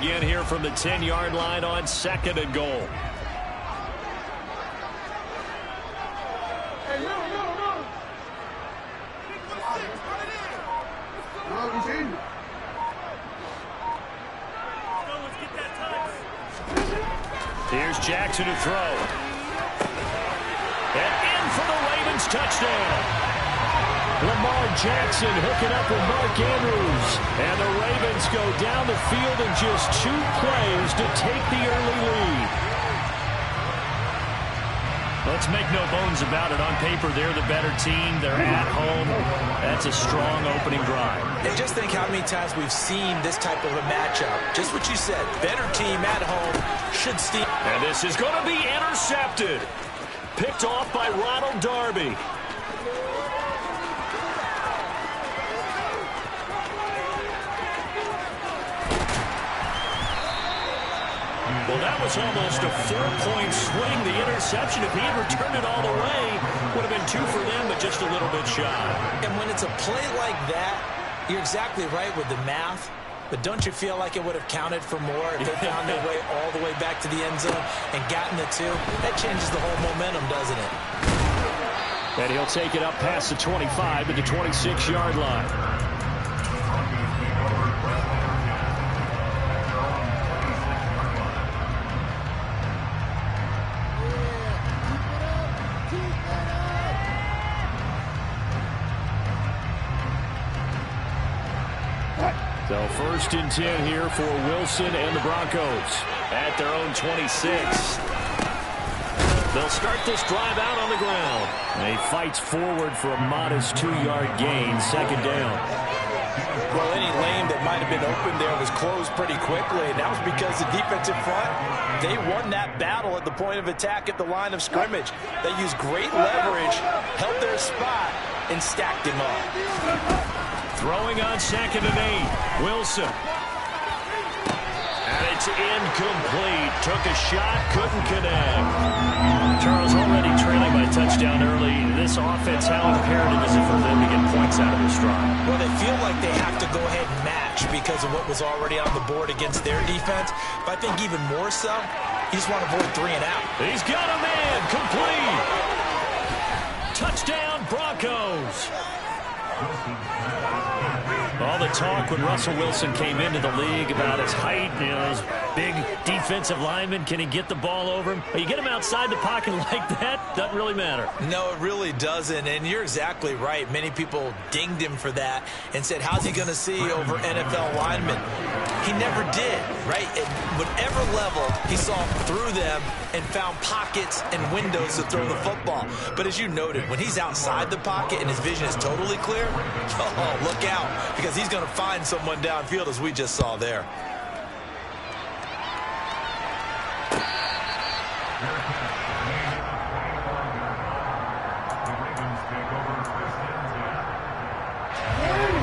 again here from the 10-yard line on 2nd and goal. Here's Jackson to throw. And in for the Ravens touchdown. Lamar Jackson hooking up with Mark Andrews. And the Ravens go down the field in just 2 plays to take the early lead. Let's make no bones about it. On paper, they're the better team. They're at home. That's a strong opening drive. And just think how many times we've seen this type of a matchup. Just what you said. Better team at home should steal. And this is going to be intercepted. Picked off by Ronald Darby. Well, that was almost a 4-point swing. The interception, if he had returned it all the way, would have been 2 for them, but just a little bit shy. And when it's a play like that, you're exactly right with the math. But don't you feel like it would have counted for more if they found their way all the way back to the end zone and gotten the 2? That changes the whole momentum, doesn't it? And he'll take it up past the 25 to the 26-yard line. So 1st and 10 here for Wilson and the Broncos at their own 26. They'll start this drive out on the ground. And he fights forward for a modest 2-yard gain, 2nd down. Well, any lane that might have been open there was closed pretty quickly, and that was because the defensive front, they won that battle at the point of attack at the line of scrimmage. They used great leverage, held their spot, and stacked him up. Throwing on 2nd and 8. Wilson. And it's incomplete. Took a shot, couldn't connect. Charles already trailing by touchdown early. This offense, how imperative is it for them to get points out of this drive? Well, they feel like they have to go ahead and match because of what was already on the board against their defense. But I think even more so, you just want to avoid 3 and out. He's got a man. Complete. Touchdown, Broncos. All the talk when Russell Wilson came into the league about his height, you know, his big defensive lineman. Can he get the ball over him? You get him outside the pocket like that, doesn't really matter. No, it really doesn't, and you're exactly right. Many people dinged him for that and said, how's he going to see over NFL linemen? He never did, right? At whatever level, he saw through them and found pockets and windows to throw the football. But as you noted, when he's outside the pocket and his vision is totally clear, oh, look out, because he's going to find someone downfield, as we just saw there.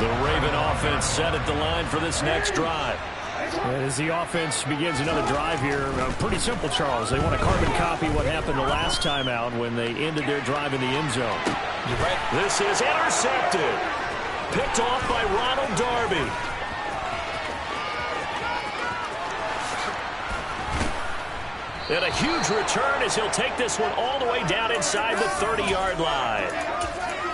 The Raven offense set at the line for this next drive. As the offense begins another drive here, pretty simple, Charles. They want to carbon copy what happened the last time out when they ended their drive in the end zone. You're right. This is intercepted. Picked off by Ronald Darby. And a huge return as he'll take this one all the way down inside the 30-yard line.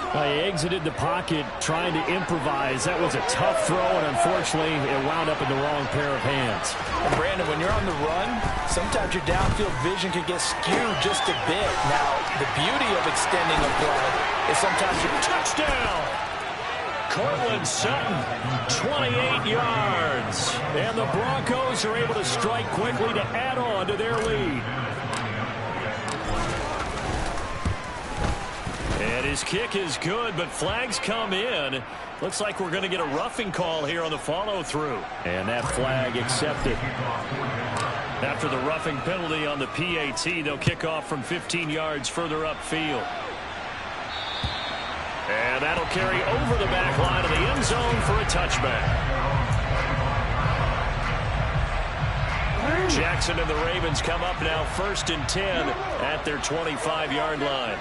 He exited the pocket trying to improvise. That was a tough throw, and unfortunately, it wound up in the wrong pair of hands. And Brandon, when you're on the run, sometimes your downfield vision can get skewed just a bit. Now, the beauty of extending a play is sometimes you touchdown. Cortland Sutton, 28 yards. And the Broncos are able to strike quickly to add on to their lead. And his kick is good, but flags come in. Looks like we're going to get a roughing call here on the follow-through. And that flag accepted. After the roughing penalty on the PAT, they'll kick off from 15 yards further upfield. And that'll carry over the back line of the end zone for a touchback. Jackson and the Ravens come up now 1st and 10 at their 25-yard line.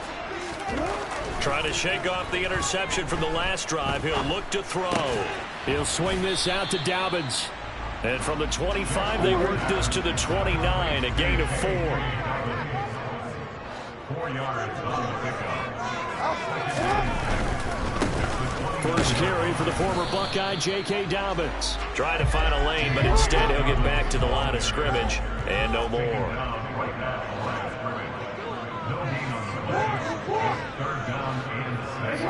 Trying to shake off the interception from the last drive. He'll look to throw. He'll swing this out to Dobbins. And from the 25, they work this to the 29, a gain of 4. 4 yards on the pickup. First carry for the former Buckeye, J.K. Dobbins. Trying to find a lane, but instead he'll get back to the line of scrimmage and no more. Third down and 6.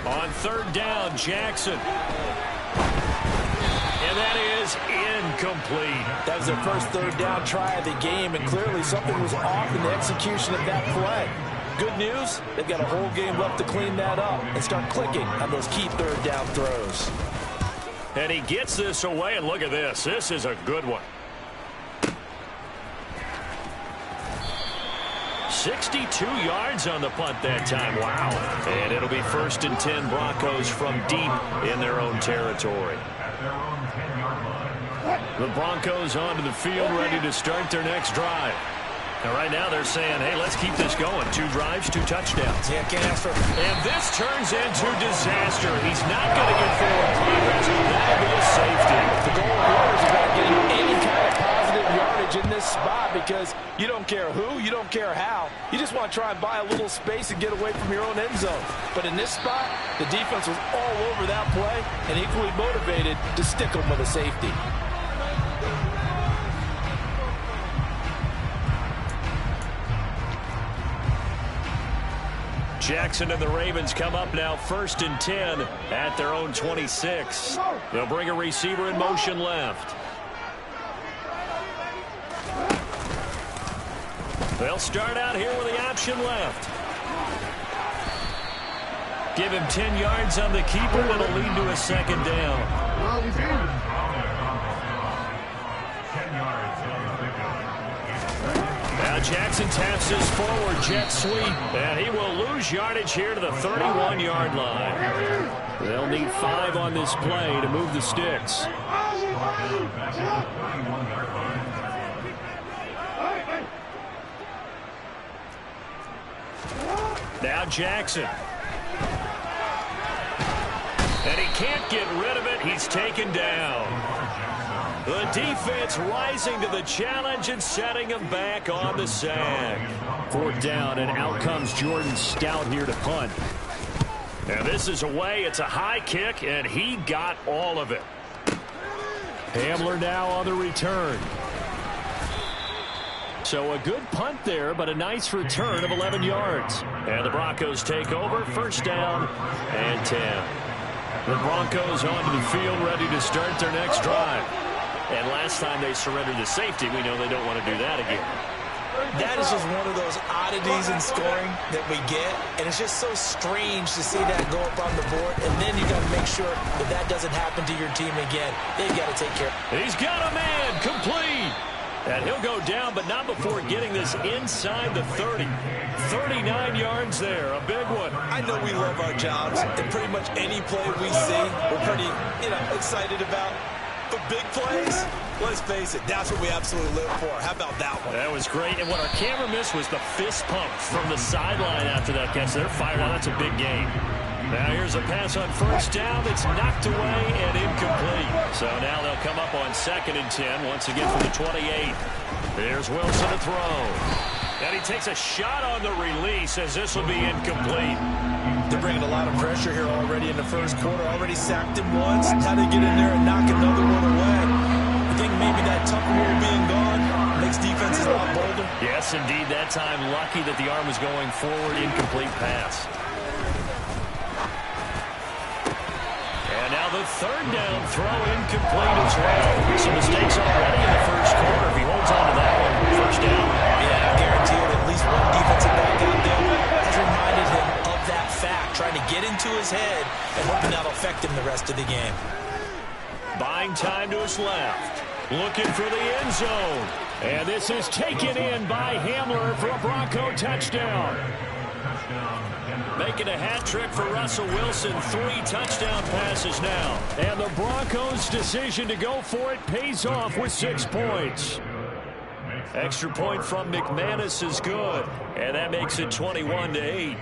On third down, Jackson. And that is incomplete. That was their first third down try of the game, and clearly something was off in the execution of that play. Good news, they've got a whole game left to clean that up and start clicking on those key third down throws. And he gets this away, and look at this. This is a good one. 62 yards on the punt that time. Wow. And it'll be 1st and 10 Broncos from deep in their own territory. The Broncos onto the field, ready to start their next drive. Now, right now, they're saying, hey, let's keep this going. 2 drives, 2 touchdowns. Yeah, can't ask for. And this turns into disaster. He's not going to get forward progress. That'll be a safety. The goal here is about getting any kind of positive yardage in this spot, because you don't care who, you don't care how. You just want to try and buy a little space and get away from your own end zone. But in this spot, the defense was all over that play and equally motivated to stick them with a safety. Jackson and the Ravens come up now 1st and 10 at their own 26. They'll bring a receiver in motion left. They'll start out here with the option left. Give him 10 yards on the keeper, and it'll lead to a 2nd down. 10 yards on the pickup. Now Jackson taps his forward jet sweep, and he will lose yardage here to the 31-yard line. They'll need 5 on this play to move the sticks. Now Jackson. And he can't get rid of it. He's taken down. The defense rising to the challenge and setting him back on the sag. 4th down, and out comes Jordan Stout here to punt. And this is away. It's a high kick, and he got all of it. Hamler now on the return. So a good punt there, but a nice return of 11 yards. And the Broncos take over, 1st down and 10. The Broncos onto the field, ready to start their next drive. And last time they surrendered the safety, we know they don't want to do that again. That is just one of those oddities in scoring that we get, and it's just so strange to see that go up on the board, and then you got to make sure that that doesn't happen to your team again. They've got to take care. He's got a man, complete. And he'll go down, but not before getting this inside the 30. 39 yards there, a big one. I know we love our jobs, and pretty much any play we see, we're pretty, excited about. But big plays, let's face it, that's what we absolutely live for. How about that one? That was great, and what our camera missed was the fist pump from the sideline after that catch. They're fired out. That's a big game. Now here's a pass on 1st down. It's knocked away and incomplete. So now they'll come up on 2nd and 10, once again from the 28. There's Wilson to throw. And he takes a shot on the release, as this will be incomplete. They're bringing a lot of pressure here already in the first quarter. Already sacked him once. How to get in there and knock another one away. I think maybe that Tucker rule being gone makes defenses a lot bolder. Yes, indeed. That time lucky that the arm was going forward. Incomplete pass. And now the 3rd down throw, incomplete as well. Some mistakes already in the first quarter. If he holds on to that one, 1st down. Yeah, I guarantee you at least one defensive back out there has reminded him of that fact, trying to get into his head and hoping that'll affect him the rest of the game. Buying time to his left. Looking for the end zone. And this is taken in by Hamler for a Bronco touchdown. Making a hat trick for Russell Wilson. 3 touchdown passes now. And the Broncos' decision to go for it pays off with 6 points. Extra point from McManus is good, and that makes it 21-8.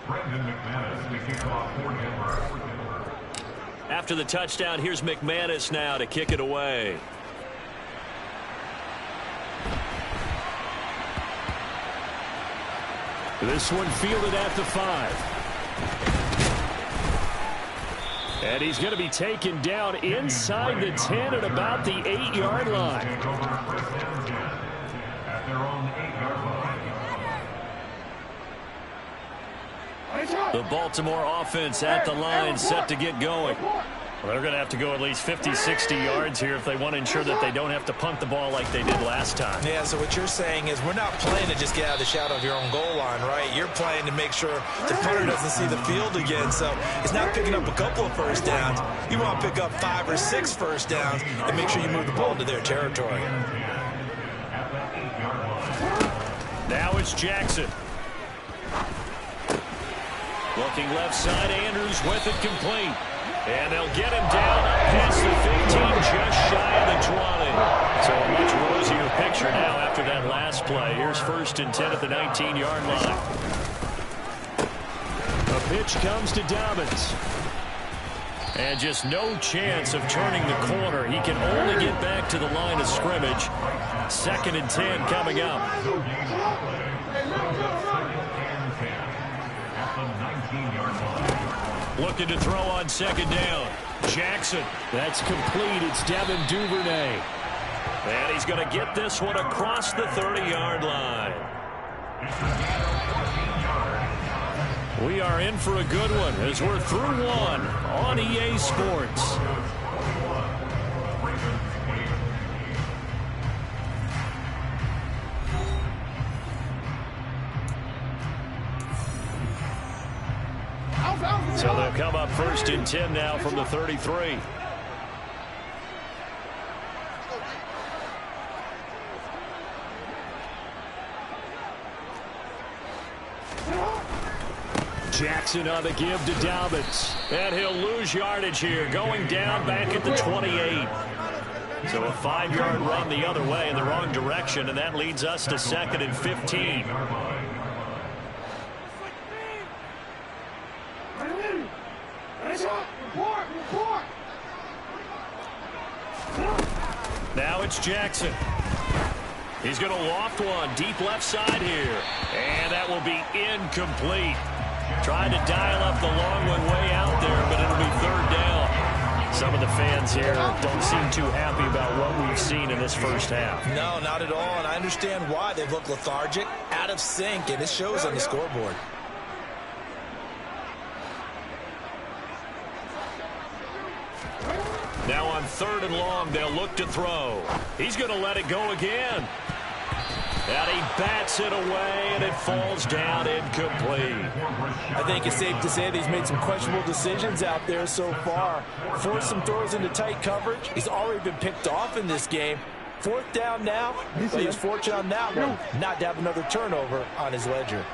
Brendan McManus, the kickoff for Denver. After the touchdown, here's McManus now to kick it away. This one fielded at the 5. And he's going to be taken down inside the 10 at about the 8-yard line. At their own 8-yard line. The Baltimore offense at the line, set to get going. Well, they're going to have to go at least 50, 60 yards here if they want to ensure that they don't have to punt the ball like they did last time. Yeah, so what you're saying is we're not playing to just get out of the shadow of your own goal line, right? You're playing to make sure the punter doesn't see the field again. So it's not picking up a couple of first downs. You want to pick up 5 or 6 first downs and make sure you move the ball into their territory. Now it's Jackson. Looking left side, Andrews with it complete. And they'll get him down up past the 15, just shy of the 20. So a much rosier picture now after that last play. Here's 1st and 10 at the 19-yard line. A pitch comes to Dobbins. And just no chance of turning the corner. He can only get back to the line of scrimmage. 2nd and 10 coming up. Looking to throw on 2nd down. Jackson. That's complete. It's Devin Duvernay. And he's going to get this one across the 30-yard line. We are in for a good one as we're through one on EA Sports. So they'll come up 1st and 10 now from the 33. Jackson on the give to Dobbins. And he'll lose yardage here, going down back at the 28. So a 5-yard run the other way in the wrong direction, and that leads us to 2nd and 15. Now it's Jackson. He's going to loft one deep left side here. And that will be incomplete. Trying to dial up the long one way out there, but it'll be 3rd down. Some of the fans here don't seem too happy about what we've seen in this first half. No, not at all, and I understand why. They've looked lethargic, out of sync, and it shows on the scoreboard. Now on 3rd and long, they'll look to throw. He's going to let it go again. And he bats it away, and it falls down incomplete. I think it's safe to say that he's made some questionable decisions out there so far. Forced some throws into tight coverage. He's already been picked off in this game. 4th down now, but he's fortunate on that one not to have another turnover on his ledger.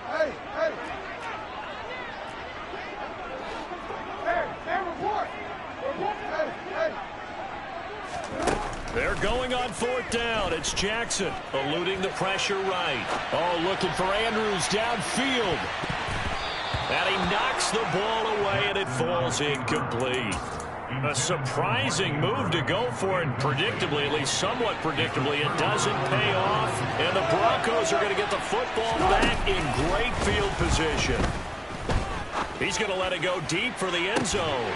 Hey, hey. Hey, report. Hey. They're going on 4th down. It's Jackson eluding the pressure right. Oh, looking for Andrews downfield. And he knocks the ball away, and it falls incomplete. A surprising move to go for it, and predictably, at least somewhat predictably, it doesn't pay off. And the Broncos are going to get the football back in great field position. He's going to let it go deep for the end zone.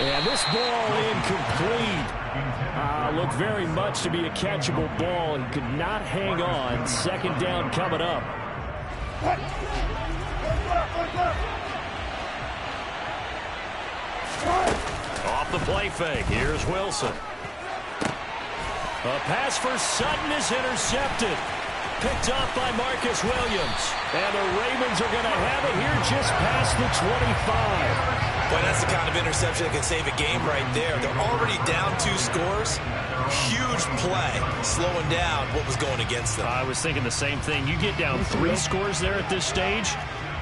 And this ball incomplete. Looked very much to be a catchable ball and could not hang on. 2nd down coming up. Off the play fake. Here's Wilson. A pass for Sutton is intercepted. Picked off by Marcus Williams. And the Ravens are going to have it here just past the 25. Boy, that's the kind of interception that can save a game right there. They're already down 2 scores. Huge play, slowing down what was going against them. I was thinking the same thing. You get down 3 scores there at this stage,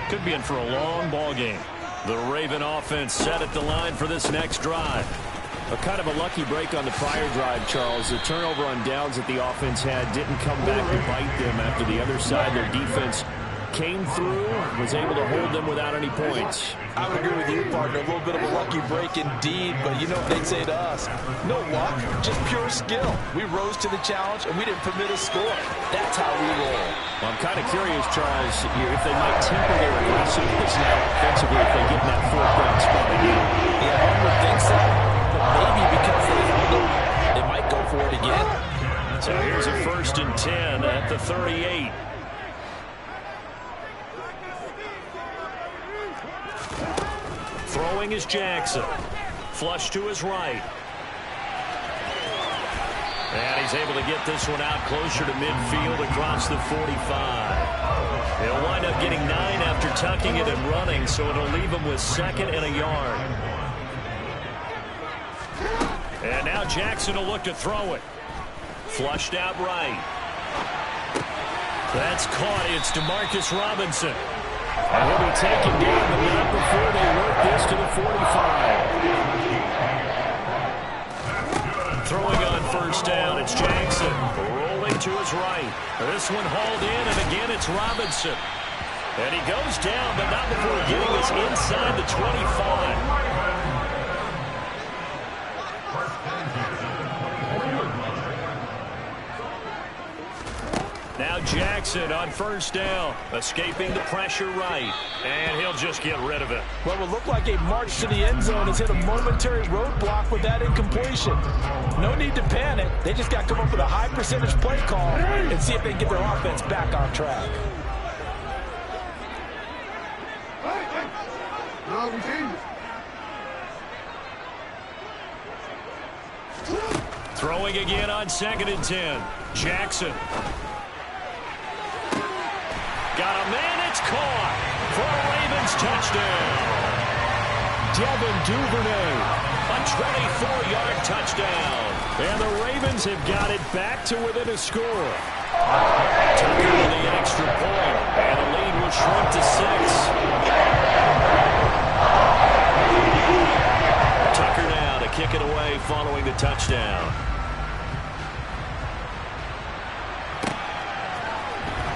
Could be in for a long ball game. The Raven offense set at the line for this next drive. A kind of a lucky break on the prior drive, Charles. The turnover on downs that the offense had didn't come back to bite them after the other side. Their defense came through, was able to hold them without any points. I would agree with you, partner. A little bit of a lucky break indeed, but you know what they'd say to us? No luck, just pure skill. We rose to the challenge, and we didn't permit a score. That's how we roll. Well, I'm kind of curious, Charles, if they might temper their aggressiveness now offensively if they get in that fourth down spot again. Yeah, I would think so. But maybe because they held them, they might go for it again. So here's a 1st and 10 at the 38. Throwing is Jackson. Flush to his right. And he's able to get this one out closer to midfield across the 45. He'll wind up getting 9 after tucking it and running, so it'll leave him with 2nd and a yard. And now Jackson will look to throw it. Flushed out right. That's caught. It's Demarcus Robinson. And he'll be taken down, but not before they work this to the 45. Throwing on 1st down, it's Jackson. Rolling to his right. This one hauled in, and again it's Robinson. And he goes down, but not before getting this inside the 25. Now Jackson on 1st down, escaping the pressure right, and he'll just get rid of it. What will look like a march to the end zone has hit a momentary roadblock with that incompletion. No need to panic. They just got to come up with a high percentage play call and see if they can get their offense back on track. No, we changed it. Throwing again on 2nd and 10. Jackson. Got a man, it's caught for a Ravens touchdown. Devin Duvernay, a 24-yard touchdown. And the Ravens have got it back to within a score. Tucker with the extra point, and the lead will shrink to 6. Tucker now to kick it away following the touchdown.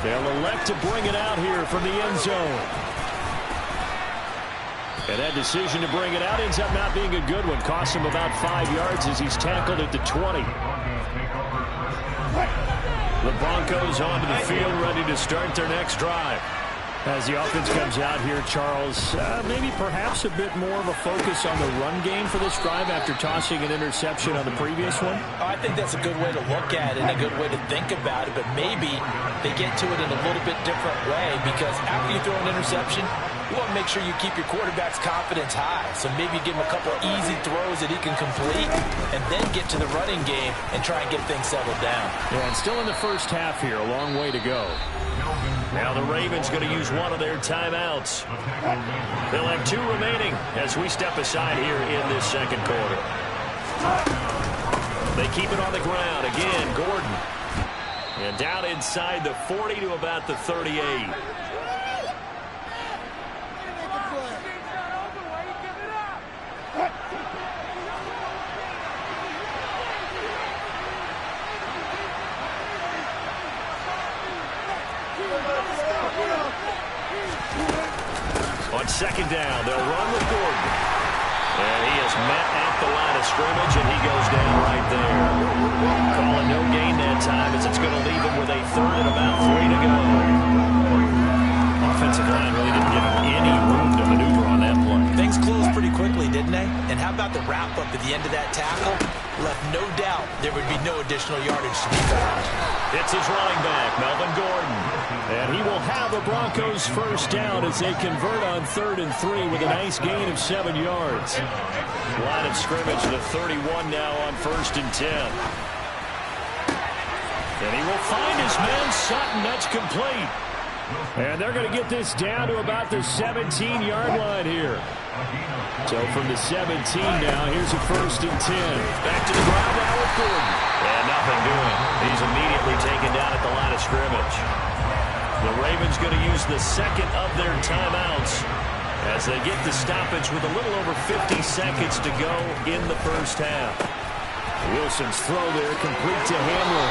They'll elect to bring it out here from the end zone. And that decision to bring it out ends up not being a good one. Costs him about 5 yards as he's tackled at the 20. The Broncos onto the field, ready to start their next drive. As the offense comes out here, Charles, maybe perhaps a bit more of a focus on the run game for this drive after tossing an interception on the previous one? I think that's a good way to look at it and a good way to think about it, but maybe they get to it in a little bit different way because after you throw an interception, you want to make sure you keep your quarterback's confidence high. So maybe give him a couple easy throws that he can complete and then get to the running game and try and get things settled down. Yeah, and still in the first half here, a long way to go. Now the Ravens going to use one of their timeouts. They'll have 2 remaining as we step aside here in this 2nd quarter. They keep it on the ground. Again, Gordon. And down inside the 40 to about the 38. On 2nd down, they'll run with Gordon. And he is met at the line of scrimmage, and he goes down right there. Calling no gain that time as it's going to leave him with a 3rd and about 3 to go. Offensive line really didn't give him any room to maneuver on that play. Things closed pretty quickly, didn't they? And how about the wrap-up at the end of that tackle? Left no doubt there would be no additional yardage to be found. It's his running back, Melvin Gordon. And he will have a Broncos 1st down as they convert on 3rd and 3 with a nice gain of 7 yards. Line of scrimmage to the 31 now on 1st and 10. And he will find his man Sutton. That's complete. And they're going to get this down to about the 17-yard line here. So from the 17 now, here's a 1st and 10. Back to the ground now with Gordon. And nothing doing. He's immediately taken down at the line of scrimmage. The Ravens going to use the second of their timeouts as they get the stoppage with a little over 50 seconds to go in the first half. Wilson's throw there complete to Hamler.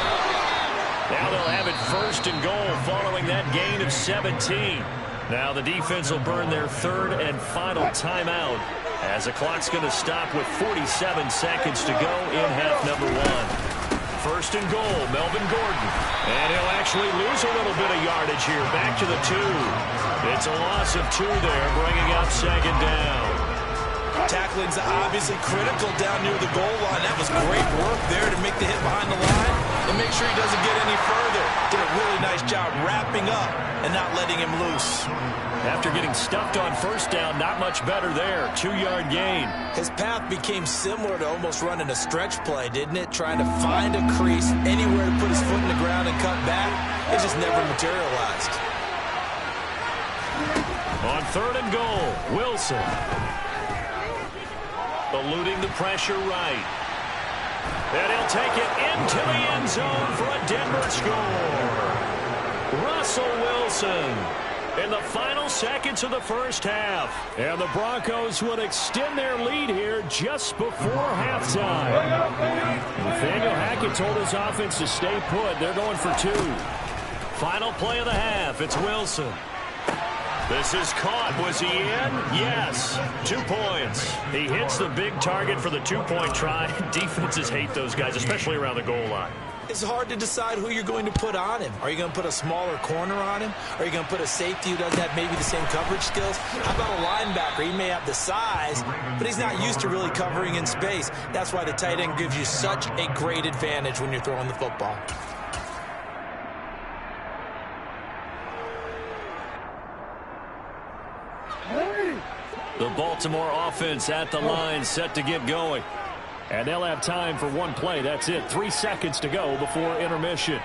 Now they'll have it first and goal following that gain of 17. Now the defense will burn their third and final timeout as the clock's going to stop with 47 seconds to go in half number one. First and goal, Melvin Gordon. And he'll actually lose a little bit of yardage here. Back to the 2. It's a loss of 2 there, bringing up second down. Tackling's obviously critical down near the goal line. That was great work there to make the hit behind the line and make sure he doesn't get any further. Did a really nice job wrapping up and not letting him loose. After getting stuffed on first down, not much better there. 2-yard gain. His path became similar to almost running a stretch play, didn't it? Trying to find a crease, anywhere to put his foot in the ground and cut back. It just never materialized. On third and goal, Wilson. Eluding the pressure right. And he'll take it into the end zone for a Denver score. Russell Wilson in the final seconds of the first half. And the Broncos would extend their lead here just before halftime. Nathaniel Hackett told his offense to stay put. They're going for 2. Final play of the half. It's Wilson. This is caught. Was he in? Yes. 2 points. He hits the big target for the 2-point try. Defenses hate those guys, especially around the goal line. It's hard to decide who you're going to put on him. Are you going to put a smaller corner on him? Are you going to put a safety who doesn't have maybe the same coverage skills? How about a linebacker? He may have the size, but he's not used to really covering in space. That's why the tight end gives you such a great advantage when you're throwing the football. The Baltimore offense at the line, set to get going. And they'll have time for one play. That's it. 3 seconds to go before intermission.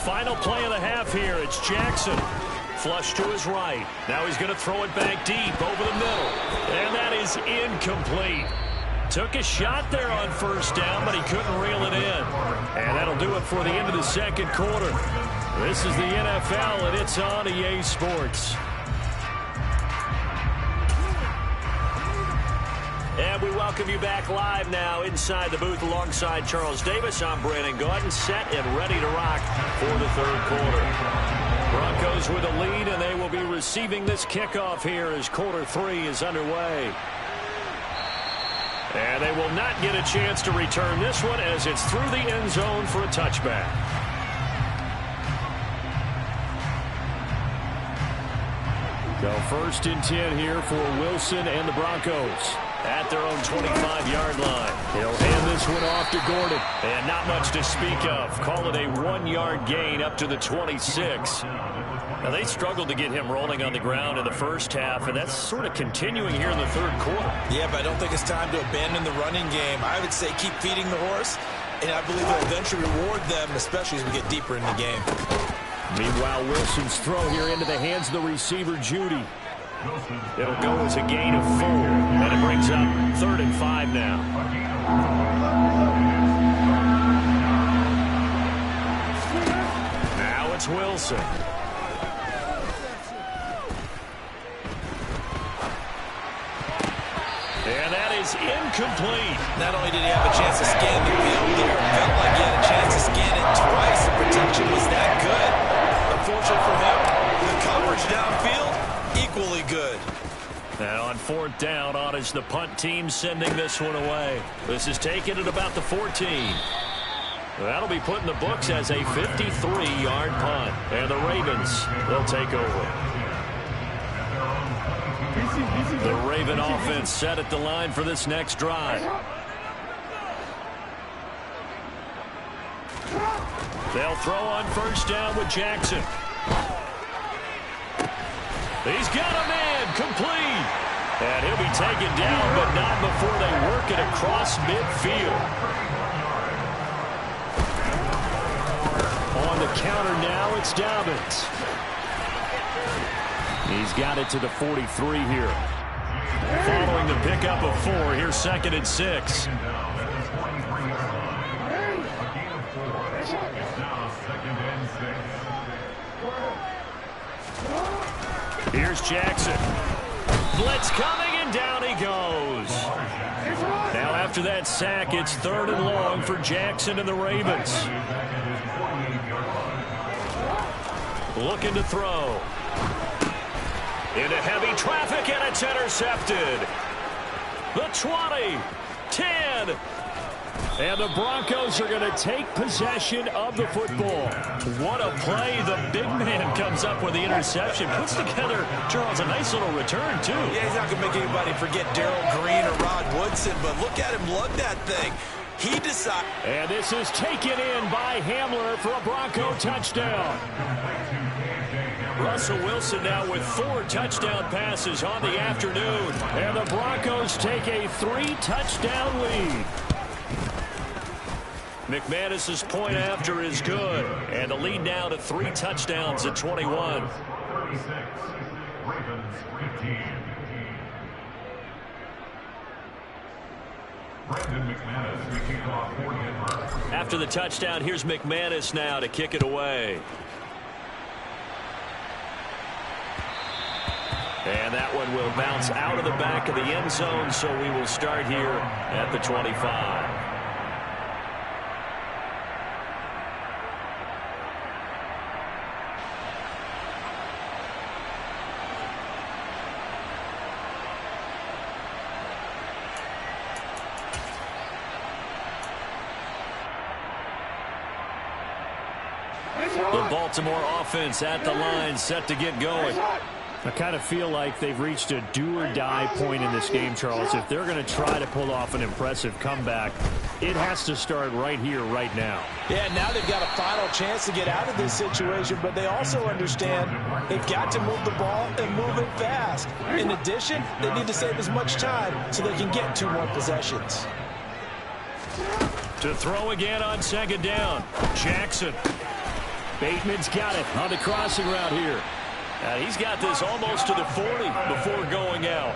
Final play of the half here. It's Jackson. Flush to his right. Now he's going to throw it back deep over the middle. And that is incomplete. Took a shot there on first down, but he couldn't reel it in. And that'll do it for the end of the second quarter. This is the NFL, and it's on EA Sports. And we welcome you back live now inside the booth alongside Charles Davis. I'm Brandon Gaudin, set and ready to rock for the third quarter. Broncos with a lead, and they will be receiving this kickoff here as quarter 3 is underway. And they will not get a chance to return this one as it's through the end zone for a touchback. So first and 10 here for Wilson and the Broncos at their own 25-yard line. He'll hand this one off to Gordon. And not much to speak of. Call it a 1-yard gain up to the 26. Now, they struggled to get him rolling on the ground in the first half, and that's sort of continuing here in the third quarter. Yeah, but I don't think it's time to abandon the running game. I would say keep feeding the horse, and I believe it'll eventually reward them, especially as we get deeper in the game. Meanwhile, Wilson's throw here into the hands of the receiver, Judy. It'll go as a gain of 4, and it brings up 3rd and 5 now. Now it's Wilson. And that is incomplete. Not only did he have a chance to scan the field there, it felt like he had a chance to scan it twice. The protection was that good. Unfortunately for him, the coverage downfield, equally good. And on 4th down, on is the punt team sending this one away. This is taken at about the 14. That'll be put in the books as a 53-yard punt. And the Ravens, they'll take over. The Raven offense set at the line for this next drive. They'll throw on first down with Jackson. He's got a man, complete. And he'll be taken down, but not before they work it across midfield. On the counter now, it's Dobbins. He's got it to the 43 here. Following the pickup of 4, here's 2nd and 6. Here's Jackson. Blitz coming, and down he goes. Now after that sack, it's 3rd and long for Jackson and the Ravens. Looking to throw. Into heavy traffic, and it's intercepted. The 20, 10. And the Broncos are going to take possession of the football. What a play. The big man comes up with the interception. Puts together, Charles, a nice little return, too. Yeah, he's not going to make anybody forget Darrell Green or Rod Woodson, but look at him lug that thing. He decided. And this is taken in by Hamler for a Bronco touchdown. Russell Wilson now with 4 touchdown passes on the afternoon. And the Broncos take a 3-touchdown lead. McManus's point after is good. And the lead now to 3 touchdowns at 21. 36, Ravens 15. Brandon McManus, we kick off for Denver. After the touchdown, here's McManus now to kick it away. And that one will bounce out of the back of the end zone, so we will start here at the 25. The Baltimore offense at the line, set to get going. I kind of feel like they've reached a do-or-die point in this game, Charles. If they're going to try to pull off an impressive comeback, it has to start right here, right now. Yeah, now they've got a final chance to get out of this situation, but they also understand they've got to move the ball and move it fast. In addition, they need to save as much time so they can get 2 more possessions. To throw again on 2nd down, Jackson. Bateman's got it on the crossing route here. He's got this almost to the 40 before going out.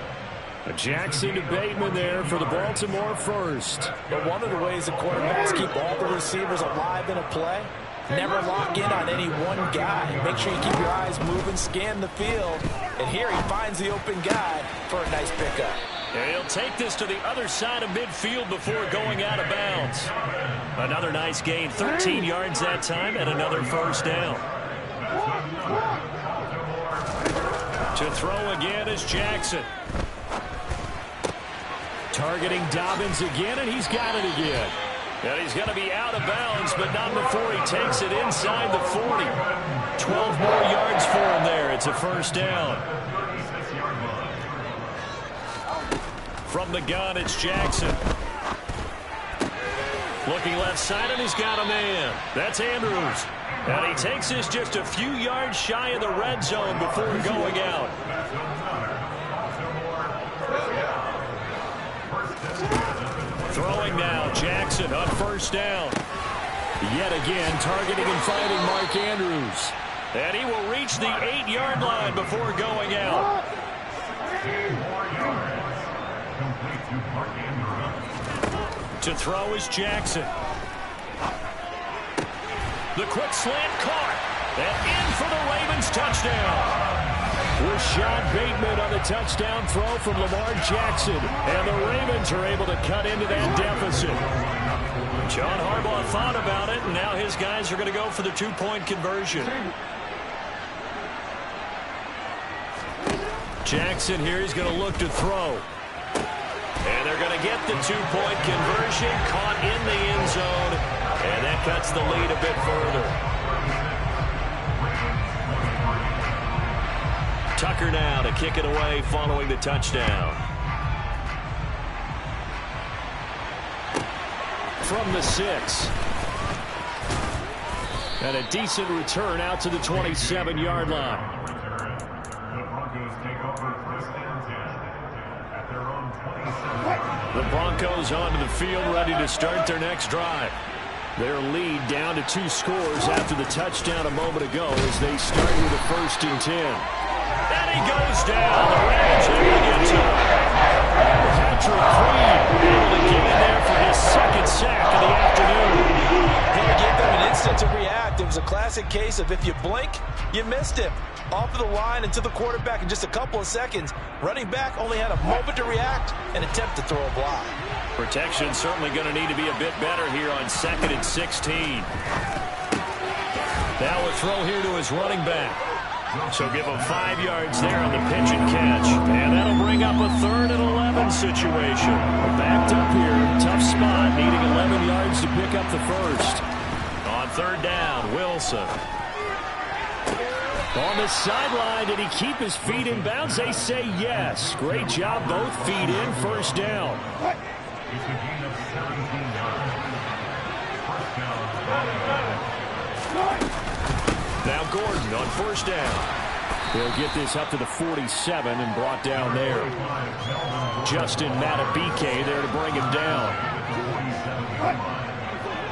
Jackson to Bateman there for the Baltimore first. But one of the ways the quarterbacks keep all the receivers alive in a play, never lock in on any one guy. Make sure you keep your eyes moving, scan the field. And here he finds the open guy for a nice pickup. And he'll take this to the other side of midfield before going out of bounds. Another nice gain, 13 yards that time, and another first down. To throw again is Jackson. Targeting Dobbins again, and he's got it again. And he's going to be out of bounds, but not before he takes it inside the 40. 12 more yards for him there. It's a first down. From the gun, it's Jackson. Looking left side, and he's got a man. That's Andrews. And he takes this just a few yards shy of the red zone before going out. Throwing now, Jackson on first down. Yet again, targeting and finding Mark Andrews. And he will reach the 8-yard line before going out. To throw is Jackson. The quick slant caught. And in for the Ravens touchdown. Rashad Bateman on the touchdown throw from Lamar Jackson. And the Ravens are able to cut into that deficit. John Harbaugh thought about it, and now his guys are going to go for the 2-point conversion. Jackson here, he's going to look to throw. And they're going to get the 2-point conversion, caught in the end zone, and that cuts the lead a bit further. Tucker now to kick it away following the touchdown. From the 6. And a decent return out to the 27-yard line. The Broncos onto the field, ready to start their next drive. Their lead down to 2 scores after the touchdown a moment ago as they start with a 1st and 10. And he goes down. The Ravens are going to get to him. Patrick Queen able to get in there for his 2nd sack of the afternoon. He gave them an instant to react. It was a classic case case of if you blink, you missed him. Off of the line and to the quarterback in just a couple of seconds. Running back only had a moment to react and attempt to throw a block. Protection certainly going to need to be a bit better here on 2nd and 16. Now a throw here to his running back. So give him 5 yards there on the pitch and catch. And that'll bring up a 3rd and 11 situation. Backed up here. Tough spot. Needing 11 yards to pick up the first. On 3rd down, Wilson. On the sideline, did he keep his feet in bounds? They say yes. Great job, both feet in. First down. It's a gain of 17 yards. First down. Now Gordon on 1st down. They'll get this up to the 47 and brought down there. Justin Matabike there to bring him down.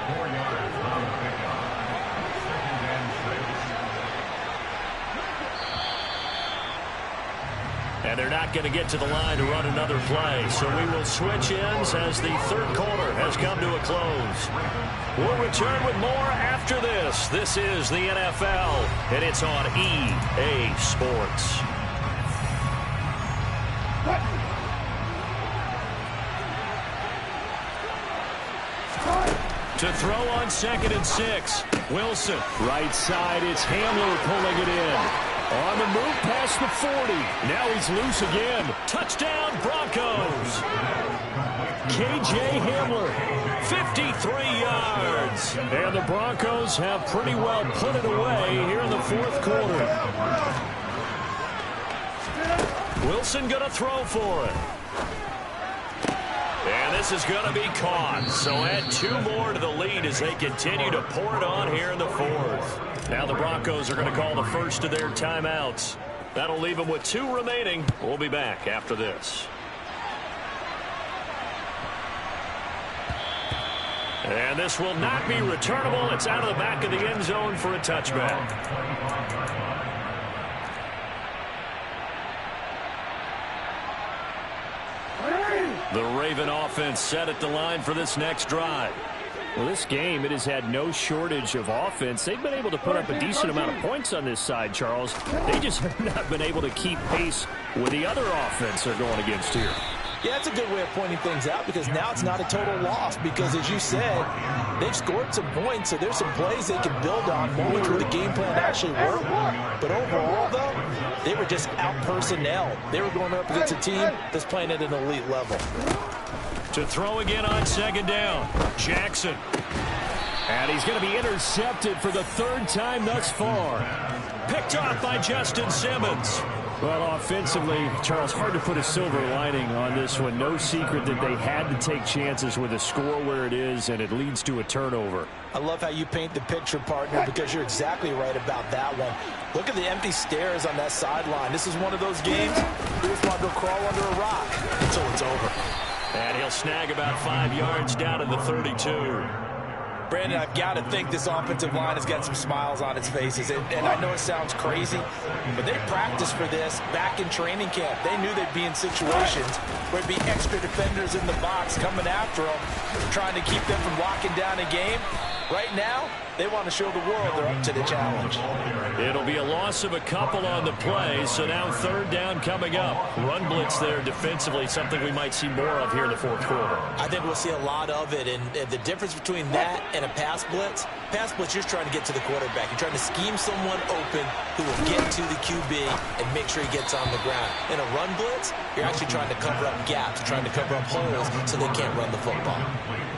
4 yards on the pickup. 2nd and 6. And they're not going to get to the line to run another play. So we will switch ends as the 3rd quarter has come to a close. We'll return with more after this. This is the NFL, and it's on EA Sports. To throw on 2nd and 6. Wilson. Right side, it's Hamler pulling it in. On the move past the 40. Now he's loose again. Touchdown, Broncos. KJ Hamler, 53 yards. And the Broncos have pretty well put it away here in the 4th quarter. Wilson going to throw for it. And this is going to be caught. So add 2 more to the lead as they continue to pour it on here in the 4th. Now the Broncos are going to call the first of their timeouts. That'll leave them with 2 remaining. We'll be back after this. And this will not be returnable. It's out of the back of the end zone for a touchback. The Raven offense set at the line for this next drive. Well, this game, it has had no shortage of offense. They've been able to put up a decent amount of points on this side, Charles. They just have not been able to keep pace with the other offense they're going against here. Yeah, that's a good way of pointing things out because now it's not a total loss because, as you said, they've scored some points, so there's some plays they can build on, moments where the game plan actually worked. But overall, though, they were just out-personnel. They were going up against a team that's playing at an elite level. To throw again on 2nd down, Jackson. And he's going to be intercepted for the 3rd time thus far. Picked off by Justin Simmons. Well, offensively, Charles, hard to put a silver lining on this one. No secret that they had to take chances with a score where it is, and it leads to a turnover. I love how you paint the picture, partner, because you're exactly right about that one. Look at the empty stairs on that sideline. This is one of those games you just want to go crawl under a rock until it's over. And he'll snag about 5 yards down in the 32. Brandon, I've got to think this offensive line has got some smiles on its faces. And I know it sounds crazy, but they practiced for this back in training camp. They knew they'd be in situations where it'd be extra defenders in the box coming after them, trying to keep them from locking down a game. Right now, they want to show the world they're up to the challenge. It'll be a loss of a couple on the play, so now 3rd down coming up. Run blitz there defensively, something we might see more of here in the 4th quarter. I think we'll see a lot of it, and the difference between that and a pass blitz, you're trying to get to the quarterback. You're trying to scheme someone open who will get to the QB and make sure he gets on the ground. In a run blitz, you're actually trying to cover up gaps, trying to cover up holes so they can't run the football.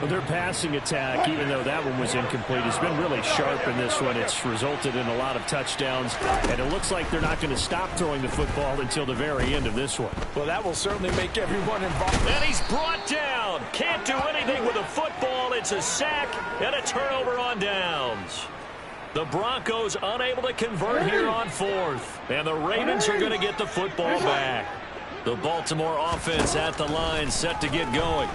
Well, their passing attack, even though that one was incomplete, has been really sharp in this one. It's resulted in a lot of touchdowns, and it looks like they're not going to stop throwing the football until the very end of this one. Well, that will certainly make everyone involved. And he's brought down. Can't do anything with a football. It's a sack and a turnover on downs. The Broncos unable to convert here on 4th, and the Ravens are going to get the football back. The Baltimore offense at the line, set to get going.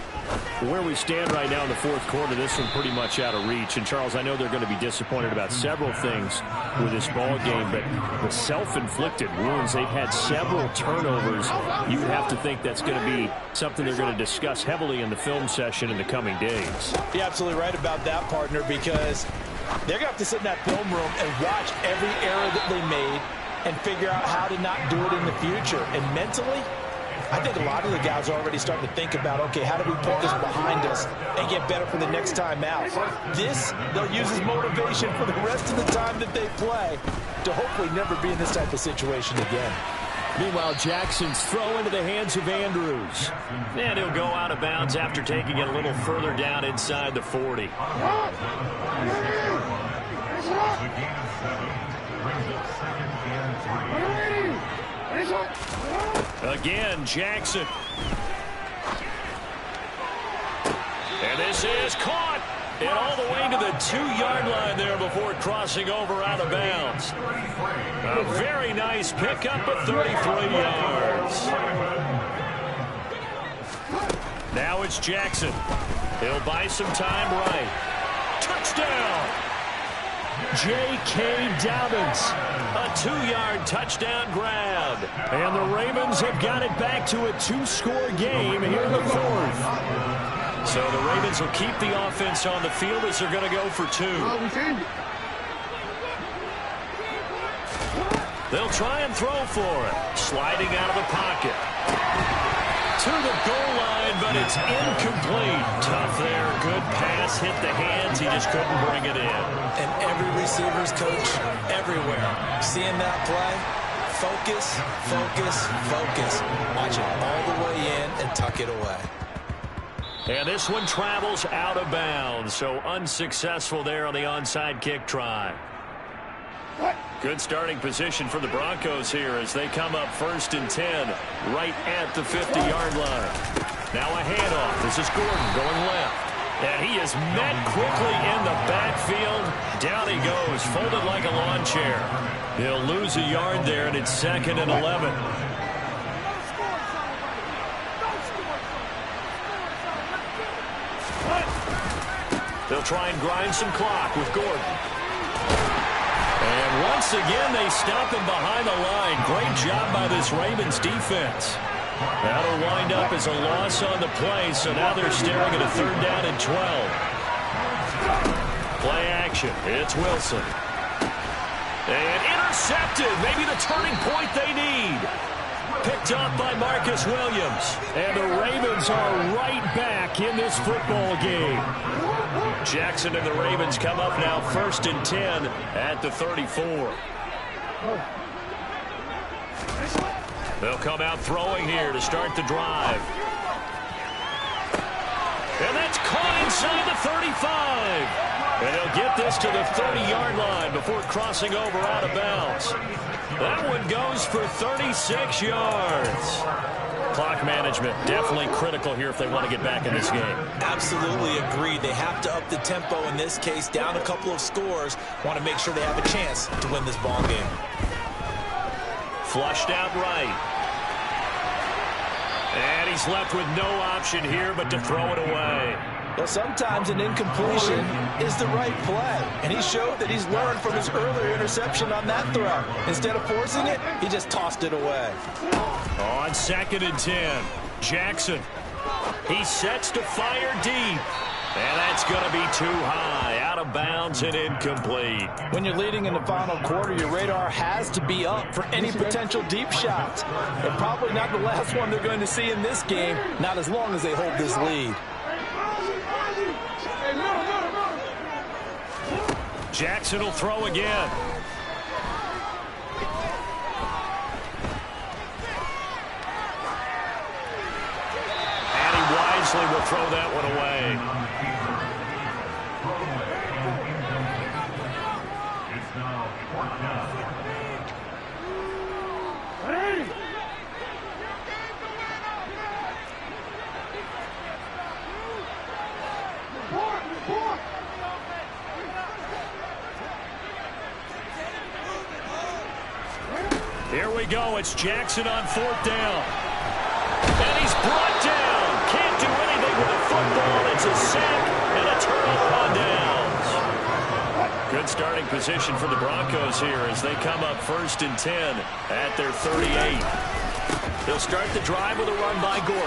Where we stand right now in the 4th quarter, this one pretty much out of reach. And, Charles, I know they're going to be disappointed about several things with this ball game, but the self-inflicted wounds, they've had several turnovers. You have to think that's going to be something they're going to discuss heavily in the film session in the coming days. You're absolutely right about that, partner, because They're going to have to sit in that film room and watch every error that they made and figure out how to not do it in the future. And mentally, I think a lot of the guys are already starting to think about, okay, how do we put this behind us and get better for the next time out? This, they'll use as motivation for the rest of the time that they play to hopefully never be in this type of situation again. Meanwhile, Jackson's throw into the hands of Andrews. And he'll go out of bounds after taking it a little further down inside the 40. The gain of 7 brings up 2nd and 3. Again, Jackson. And this is caught. And all the way to the 2-yard line there before crossing over out of bounds. A very nice pickup of 33 yards. Now it's Jackson. He'll buy some time right. Touchdown! J.K. Dobbins. A 2-yard touchdown grab. And the Ravens have got it back to a 2-score game here in the 4th. So the Ravens will keep the offense on the field as they're going to go for 2. They'll try and throw for it. Sliding out of the pocket. To the goal line, but it's incomplete. Tough there. Good pass. Hit the hands. He just couldn't bring it in. And every receiver's coach everywhere. Seeing that play, focus, focus, focus. Watch it all the way in and tuck it away. And this one travels out of bounds, so unsuccessful there on the onside kick try. Good starting position for the Broncos here as they come up 1st and 10 right at the 50-yard line. Now a handoff. This is Gordon going left. And he is met quickly in the backfield. Down he goes, folded like a lawn chair. He'll lose a yard there, and it's 2nd and 11. They'll try and grind some clock with Gordon. And once again, they stop him behind the line. Great job by this Ravens defense. That'll wind up as a loss on the play, so now they're staring at a 3rd down and 12. Play action. It's Wilson. And intercepted. Maybe the turning point they need. Picked up by Marcus Williams. And the Ravens are right back in this football game. Jackson and the Ravens come up now 1st and 10 at the 34. They'll come out throwing here to start the drive. And that's caught inside the 35. And they'll get this to the 30-yard line before crossing over out of bounds. That one goes for 36 yards. Clock management definitely critical here if they want to get back in this game. Absolutely agreed. They have to up the tempo in this case, down a couple of scores. Want to make sure they have a chance to win this ball game. Flushed out right. And he's left with no option here but to throw it away. Well, sometimes an incompletion is the right play. And he showed that he's learned from his earlier interception on that throw. Instead of forcing it, he just tossed it away. On 2nd and 10, Jackson. He sets to fire deep. And that's going to be too high, out of bounds and incomplete. When you're leading in the final quarter, your radar has to be up for any potential deep shots. And probably not the last one they're going to see in this game, not as long as they hold this lead. Jackson will throw again. And he wisely will throw that one away. It's now 4th down. Here we go. It's Jackson on 4th down. And he's brought down. Can't do anything with the football. It's a sack and a turnover on downs. Good starting position for the Broncos here as they come up 1st and 10 at their 38. They'll start the drive with a run by Gordon.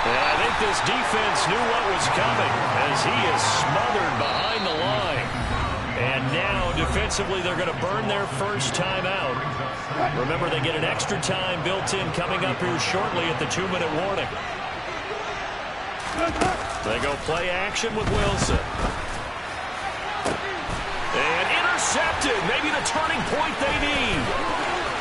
And I think this defense knew what was coming as he is smothered behind the line. now, defensively, they're going to burn their first timeout. Remember, they get an extra time built in coming up here shortly at the 2-minute warning. They go play action with Wilson. And intercepted. Maybe the turning point they need.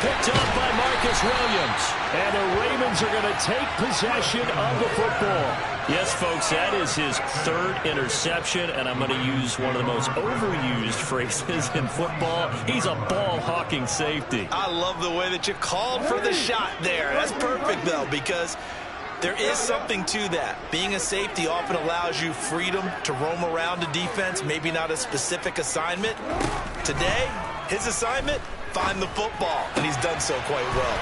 Picked up by Marcus Williams. And the Ravens are going to take possession of the football. Yes, folks, that is his third interception, and I'm going to use one of the most overused phrases in football. He's a ball-hawking safety. I love the way that you called for the shot there. That's perfect, though, because there is something to that. Being a safety often allows you freedom to roam around a defense, maybe not a specific assignment. Today, his assignment, find the football, and he's done so quite well.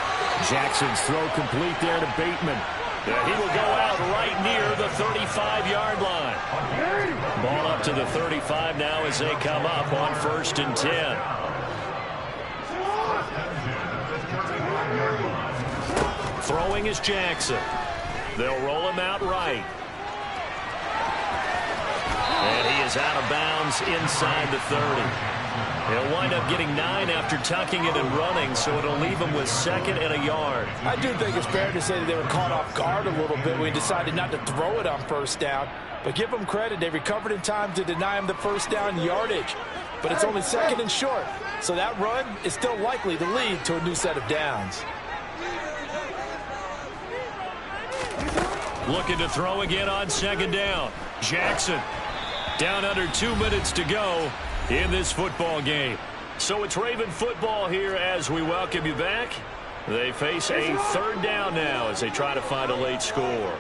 Jackson's throw complete there to Bateman. He will go out right near the 35-yard line. Ball up to the 35 now as they come up on 1st and 10. Throwing is Jackson. They'll roll him out right. And he is out of bounds inside the 30. He'll wind up getting 9 after tucking it and running, so it'll leave him with 2nd and a yard. I do think it's fair to say that they were caught off guard a little bit when he decided not to throw it on 1st down. But give them credit, they recovered in time to deny him the 1st down yardage. But it's only 2nd and short, so that run is still likely to lead to a new set of downs. Looking to throw again on 2nd down. Jackson down under 2 minutes to go in this football game. So it's Raven football here as we welcome you back. They face a 3rd down now as they try to find a late score.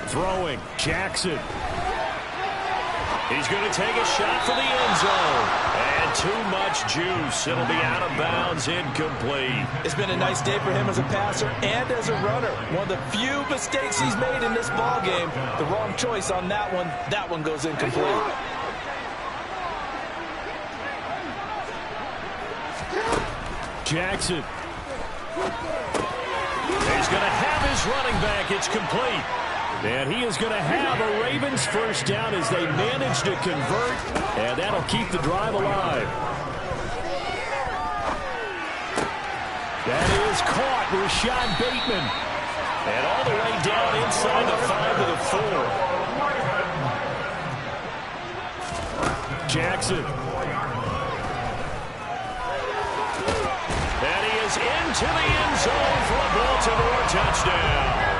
Throwing, Jackson. He's going to take a shot for the end zone. And too much juice. It'll be out of bounds, incomplete. It's been a nice day for him as a passer and as a runner. One of the few mistakes he's made in this ball game. The wrong choice on that one. That one goes incomplete. Jackson. He's going to have his running back. It's complete. And he is going to have a Ravens 1st down as they manage to convert, and that'll keep the drive alive. That is caught, Rashad Bateman. And all the way down inside the 5 to the 4. Jackson. And he is into the end zone for a Baltimore touchdown.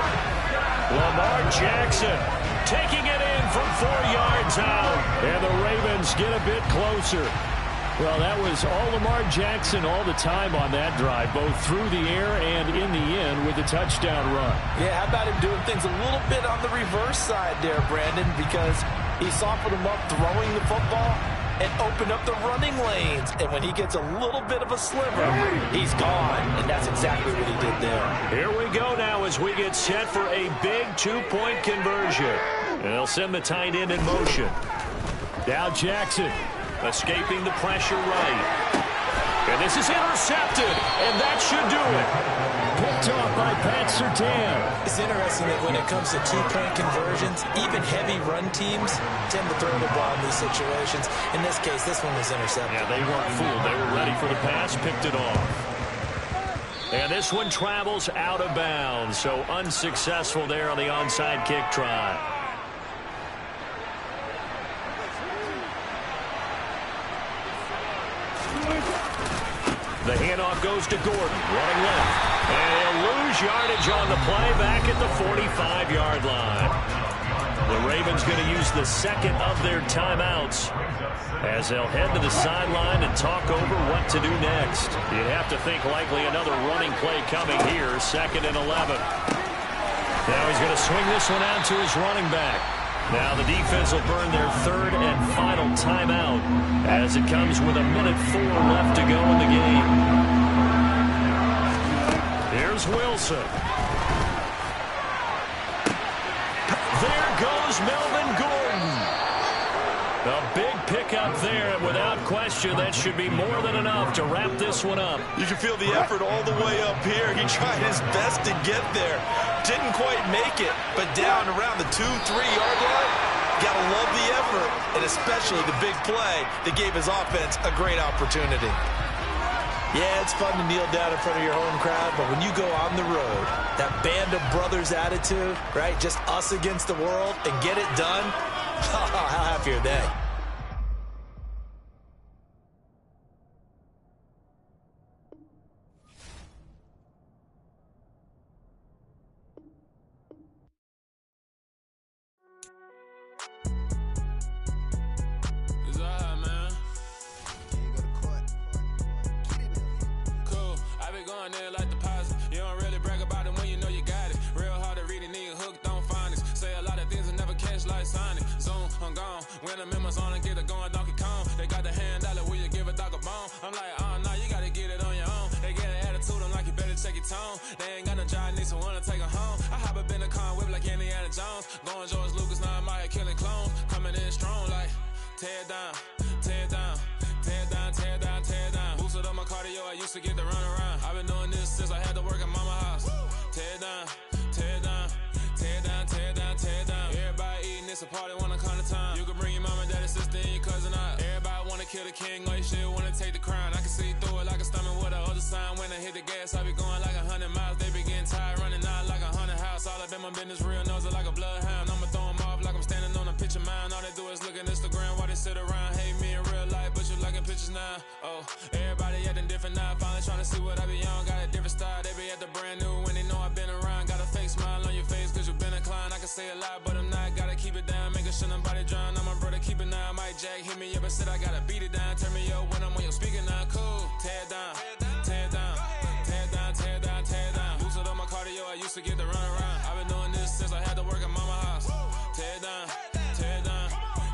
Lamar Jackson taking it in from 4 yards out. And the Ravens get a bit closer. Well, that was all Lamar Jackson all the time on that drive, both through the air and in the end with a touchdown run. Yeah, how about him doing things a little bit on the reverse side there, Brandon, because he softened him up throwing the football and opened up the running lanes. And when he gets a little bit of a sliver, he's gone. And that's exactly what he did there. Here we go now as we get set for a big 2-point conversion. And they'll send the tight end in motion. Now Jackson escaping the pressure right. And this is intercepted. And that should do it. Picked off by Pat Surtain. It's interesting that when it comes to 2-point conversions, even heavy run teams tend to throw the ball in these situations. In this case, this one was intercepted. Yeah, they weren't fooled. They were ready for the pass, picked it off. And this one travels out of bounds, so unsuccessful there on the onside kick try. The handoff goes to Gordon, running left. And he'll lose yardage on the play back at the 45-yard line. The Ravens going to use the 2nd of their timeouts as they'll head to the sideline and talk over what to do next. You'd have to think likely another running play coming here, 2nd and 11. Now he's going to swing this one out to his running back. Now the defense will burn their 3rd and final timeout as it comes with 1:04 left to go in the game. Here's Wilson. There goes Melvin Gordon. A big pickup there, and without question, that should be more than enough to wrap this one up. You can feel the effort all the way up here. He tried his best to get there. Didn't quite make it, but down around the 2-3-yard line, gotta love the effort, and especially the big play that gave his offense a great opportunity. Yeah, it's fun to kneel down in front of your home crowd, but when you go on the road, that band of brothers attitude, right, just us against the world, and get it done, how happy are they? Like deposit. You don't really brag about it when you know you got it. Real hard to read a nigga hooked on finance. Say a lot of things and never catch like Sonic. Zoom, I'm gone. When the members on and get it going, Donkey Kong. They got the hand dollar, will you give a dog a bone? I'm like, oh no, you gotta get it on your own. They get an attitude, I'm like, you better check your tone. They ain't got no job, need someone to take her home. I hop up in the car, whip like Indiana Jones. Going George Lucas, now I'm out here killing clones. Coming in strong like, tear down, tear down. Tear down, tear down, tear down. Boosted up my cardio, I used to get to run around. I've been doing this since I had to work at mama house. Tear down, tear down, tear down, tear down, tear down. Everybody eating, it's a party, wanna come to time. You can bring your mama, daddy, sister, and your cousin out. Everybody wanna kill the king, or you shit wanna take the crown. I can see through it like a stomach with a other sign. When I hit the gas, I be going like 100 miles. They be getting tired, running out like 100 house. All up in my business, real nose like a bloodhound. I'ma throw them off like I'm standing on a picture mound. All they do is look at Instagram while they sit around. Hate me in real life, but you liking pictures now. Oh, everybody acting different now. Finally trying to see what I be on. Got a different style, they be at the brand new when they know I've been around. Got a fake smile on your face cause you been inclined. I can say a lot, but I'm not. Gotta keep it down, making sure nobody drown. I'm my brother, keep it now. Mike Jack hit me up and said I gotta beat it down. Turn me up when I'm on your speaker now. Cool, tear down, tear down, tear down, tear down, tear down. Boosted up my cardio, I used to get to run around. I've been doing this since I had to work at mama house. Tear down, tear down,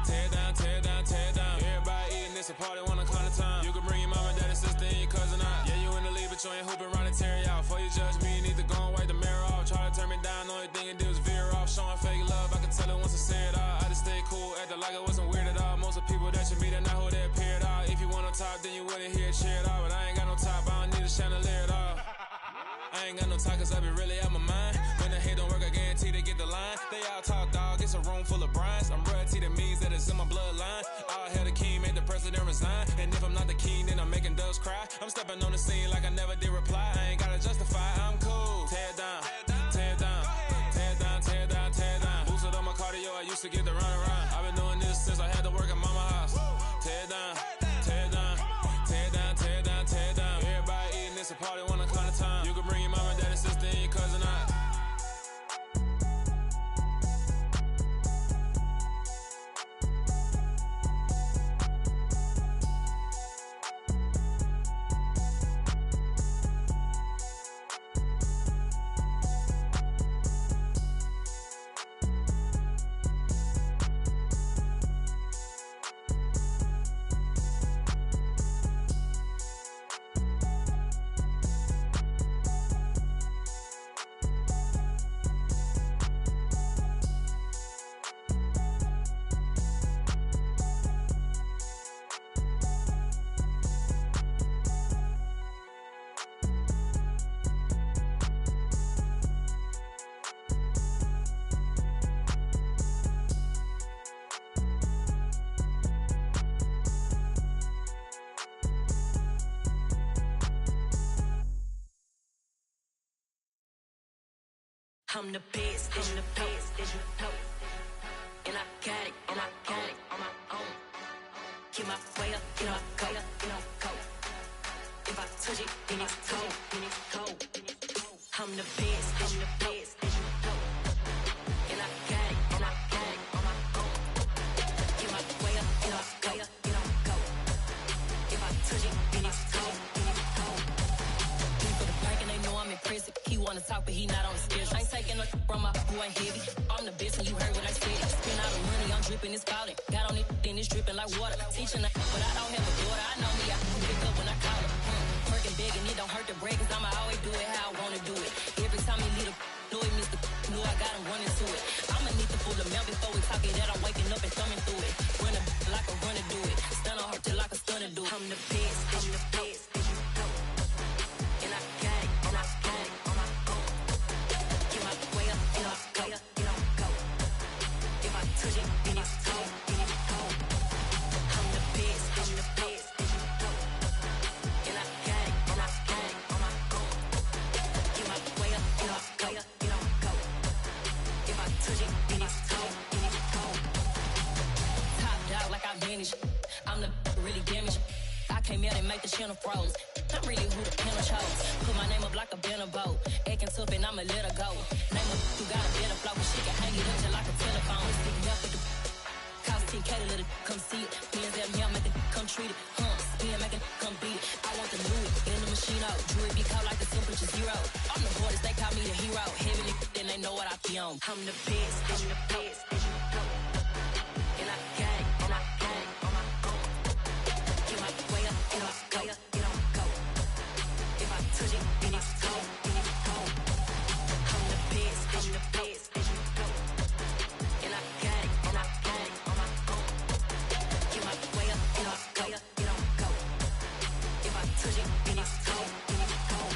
tear down, tear down, tear down. Everybody eating, it's a party, wanna come to time. You can bring your mama, daddy, sister, and your cousin out. Yeah, you in the league, but you ain't hooping around and tear you out. Before you judge me, you need to go and wipe the mirror off. Try to turn me down, only thing you do is veer off. Showing fake love, I can tell it once I say it all. I just stay cool, acting like I wasn't weird at all. Most of the people that you meet are not who they appear at all. If you want on top, then you wouldn't hear it cheer at all. But I ain't got no top, I don't need a chandelier at all. I ain't got no talk cause I be really out my mind. When the hate don't work, I guarantee they get the line. They all talk dog, it's a room full of brines. I'm royalty, that means that it's in my bloodline. All hail the king, made the president resign. And if I'm not the king, then I'm making doves cry. I'm stepping on the scene like I never did reply. I ain't gotta justify, I'm cool. Tear down, tear down, tear down, tear down, tear down. Boosted up my cardio, I used to get to run around. I've been doing this since I had to work at mama house. Tear down, tear down, tear down, tear down, tear down. Everybody eating, it's a party, wanna come to time. You can bring your mama, daddy, sister, and your cousin out. I'm the best, I'm the best, as you know. And I got it, and I got it on my own. Get my way up, get my go, get my go. If I touch it, then it's cold, then it's cold. I'm the best, I'm the best, as you know. And I got it, and I got it on my own. Get my way up, get my go, get my go. If I touch it, then it's cold, then it's cold. He for the bike and they know I'm impressive. He wanna talk, but he not on the schedule. I ain't taking no from my who ain't heavy. I'm the best and you heard what I said. Spend all the money, I'm dripping, it's falling. Got on it, then it's dripping like water. Teaching but I don't have a daughter. I know me, I can pick up when I call her. Working big and it don't hurt to break, cause I'ma always do it how I wanna do it. Every time he lead a know it, Mr. Knew I got him running to it. I'ma need to pull the mail before we talk it that I'm waking up and thumbing through it. Run a like a runner do it. damage. I'm the really damaged. I came out and make the channel froze. I'm really who the panel chose. Put my name up like a banner boat. Acting tough and I'ma let her go. Name her who got a better flow. She can hang it up just like a telephone. Speaking up with the cost 10K to let it come see it. Me and them here make it come treat it. Spin make it come beat it. I want the Louis in the machine out. Jewelry be called like the temperature zero. I'm the hardest, they call me the hero. Heavenly, then they know what I be on. I'm the best, I'm the best, and you know. And I got it, and I got it on my own. Get my way up, get on go, get on go. If I touch it, then it's cold, then it's cold. I'm the best, I'm the best, and you know. And I got it, and I got it on my own. Get my way up, get on go, get on go. If I touch it, then it's cold, then it's cold.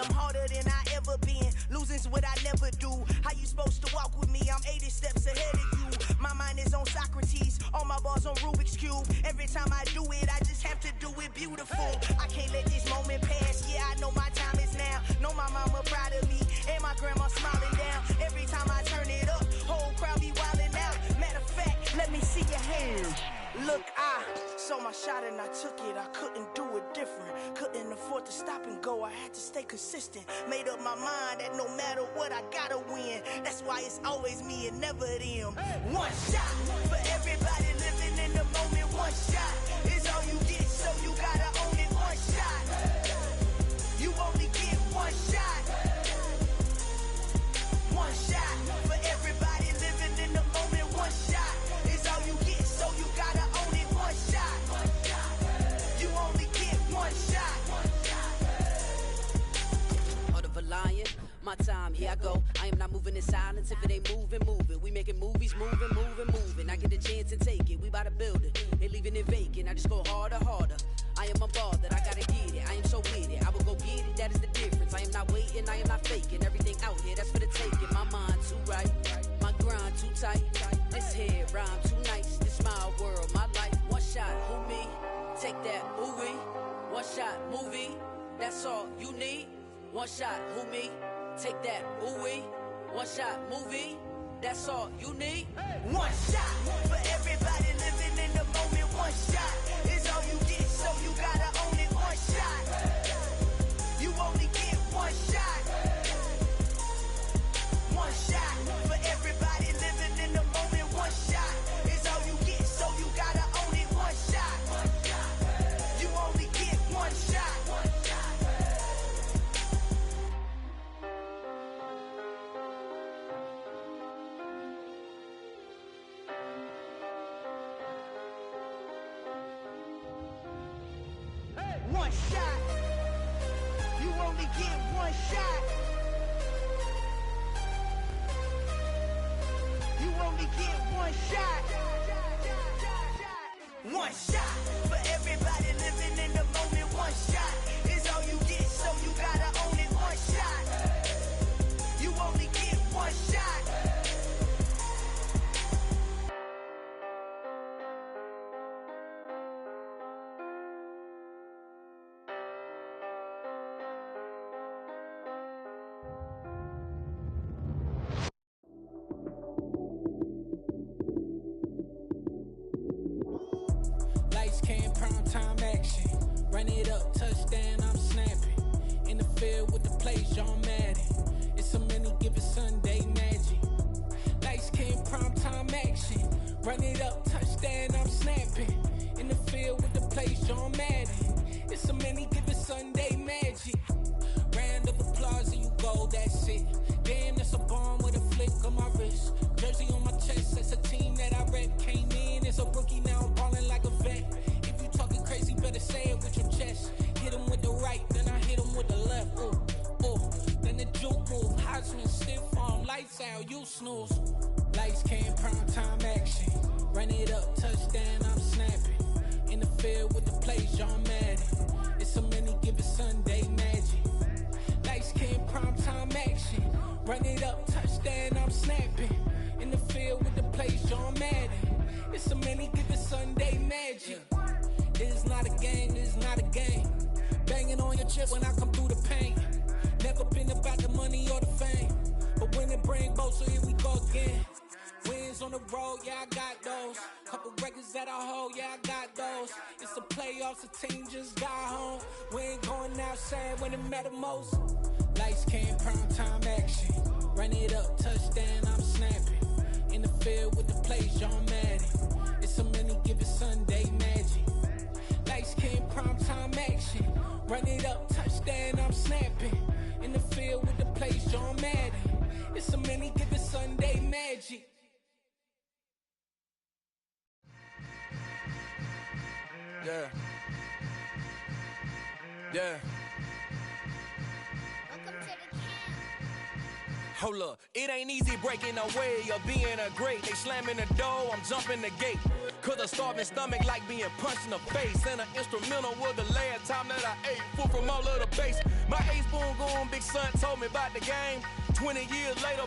I'm harder than I ever been. Losing's what I never do. How you supposed to walk with me? I'm 80 steps ahead of you. My mind is on Socrates. All my bars on Rubik's Cube. Every time I do it, I just have to do it beautiful. I can't let this moment pass. Yeah, I know my time is now. Know my mama proud of me. And my grandma smiling down. Every time I turn it up, whole crowd be wilding out. Matter of fact, let me see your hands. Look, I saw my shot and I took it. I couldn't do it different. Couldn't afford to stop and go. I had to stay consistent. Made up my mind that no matter what, I gotta win. That's why it's always me and never them. One shot for everybody living in the moment. One shot is all you get, so you gotta own it. One shot. You only get one shot. One shot for everybody living in the moment. One shot is all you get, so you gotta own it. One shot. You only get one shot. Heart of a lion, my time, here I go. I am not moving in silence. If it ain't moving, move it. We making movies, moving, moving, moving. I get a chance and take it. We bout to build it. Ain't leaving it vacant. I just go harder, harder. I am a ball that I gotta get it. I am so with it. I will go get it. That is the difference. I am not waiting. I am not faking. Everything out here, that's for the taking. My mind too right. My grind too tight. This head rhyme too nice. This my world, my life. One shot, who me? Take that, ooh-wee. One shot, movie. That's all you need. One shot, who me? Take that, ooh-wee. One shot, movie. That's all you need. One shot for everybody living in the moment. One shot is all you get, so you gotta own it. One shot. You only get one shot. One shot for everybody living in the moment. One shot is all you get, so you gotta own it. One shot. You only get one shot. One shot. You only get one shot. You only get one shot. One shot for everybody living in the moment. One shot is all you get, so you gotta own it. One shot. You only get one shot. Lights came, prime time action. Run it up, touchdown, I'm snapping. In the field with the play, John Madden. It's a many given Sunday magic. Lights came, prime time action. Run it up, touchdown, I'm snapping. In the field with the play, John Madden. It's a many given Sunday magic. Round of applause and you go, that's it. Damn, that's a bomb with a flick on my wrist. Jersey on my chest, that's a team that I rep. Came in as a rookie, now I'm balling like a vet. If you talking crazy, better say it with your chest. Hit him with the right, then I hit him with the left. Ooh, ooh. Then the juke move, Heisman stiff arm, lights out, you snooze. Lights came, prime time action. Run it up, touchdown, I'm snapping. In the field with the play, John Madden. It's a many given Sunday magic. Lights came, prime time action. Run it up, touchdown, I'm snapping. In the field with the play, John Madden. It's a many given Sunday magic. It's not a game, it's not a game. Banging on your chip when I come through the pain. Never been about the money or the fame. But when it bring both, so here we go again. Wins on the road, yeah, I got those. Couple records that I hold, yeah, I got those. It's the playoffs, the team just got home. We ain't going outside when it matter most. Lights came, prime time action. Run it up, touchdown, I'm snapping. In the field with the plays, John Madden. It's a many given Sunday magic. Lights came, prime time action. Run it up, touchdown, I'm snapping. In the field with the plays, John Madden. It's a many given Sunday magic. Yeah. Yeah. Hold up, it ain't easy breaking away or being a great. They slamming the door, I'm jumping the gate. Cause a starving stomach like being punched in the face. And an instrumental was the last time that I ate food from all of the base. My ace spoon going, big son told me about the game. 20 years later,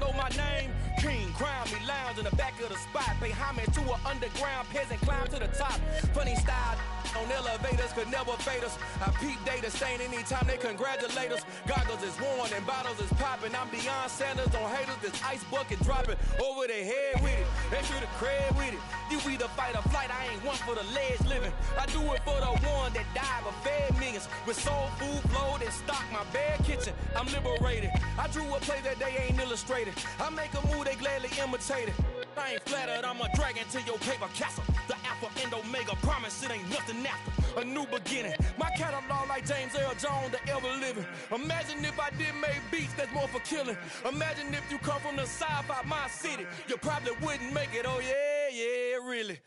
know my name. King, crown me, lounge in the back of the spot. Pay homage to an underground peasant, climb to the top. Funny style on elevators could never fade us. I peep data stain anytime they congratulate us. Goggles is worn and bottles is popping. I'm beyond Sanders on haters, this ice bucket dropping over their head with it. They should have cred with it. You either fight or flight, I ain't one for the ledge living. I do it for the one that died but fed millions. With soul food flowed and stock my bad kitchen. I'm liberated. I drew a play that they ain't illustrated. I make a move, they gladly imitate it. I ain't flattered, I'm a dragon to your paper castle. The Alpha and Omega, promise it ain't nothing after. A new beginning. My catalog like James Earl Jones, the ever living. Imagine if I did make beats that's more for killing. Imagine if you come from the sci-fi, my city. You probably wouldn't make it, oh yeah, really.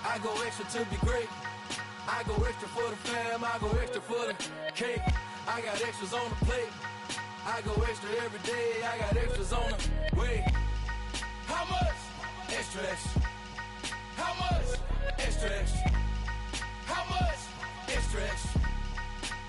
I go extra to be great. I go extra for the fam, I go extra for the cake. I got extras on the plate. I go extra every day, I got extras on the way. How much? Extra, extra. How much? Extra, extra. How much? Extra, extra.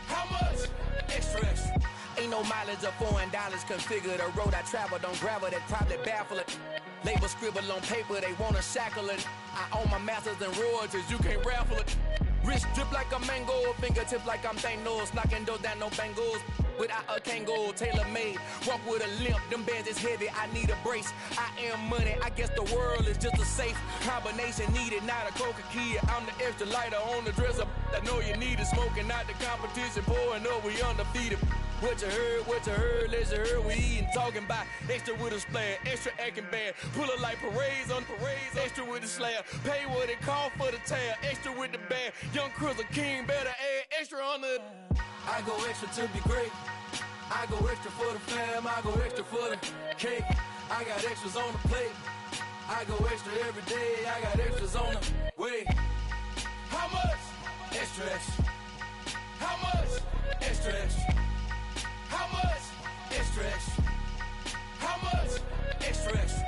How much? Extra, extra. Ain't no mileage of $4 configure the road I travel. Don't gravel that probably baffle it. Label scribble on paper, they wanna shackle it. I own my masters and royalties, you can't raffle it. Wrist drip like a mango, fingertip like I'm Thanos. Knocking doors down, no bangles. Without a Kango, tailor-made. Walk with a limp, them bands is heavy, I need a brace. I am money, I guess the world is just a safe combination needed, not a coca key. I'm the extra lighter on the dresser. I know you need it, smoking out the competition, pouring up, we undefeated. What you heard, let's hear we eatin', talking about extra with a splash, extra acting bad. Pull it like parades on parades, extra with the slab. Pay what it cost for the tab, extra with the band. Young Chris, a king, better add extra on the. I go extra to be great. I go extra for the fam, I go extra for the cake. I got extras on the plate. I go extra every day, I got extras on the way. How much? Extra, extra. How much? Extra, extra. How much? Extra, extra. How much? Extra, extra.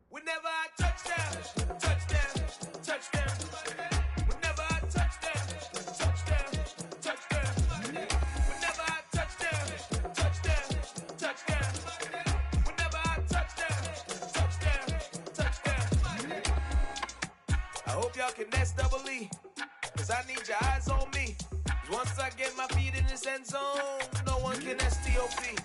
Whenever I touchdown, touchdown, touchdown. Whenever I touchdown, touchdown, touchdown. Whenever I touchdown, touchdown, touchdown. Whenever I touchdown, touchdown, touchdown. I hope y'all can nest double E, cause I need your eyes on me. Cause once I get my feet in this end zone, no one can STOP.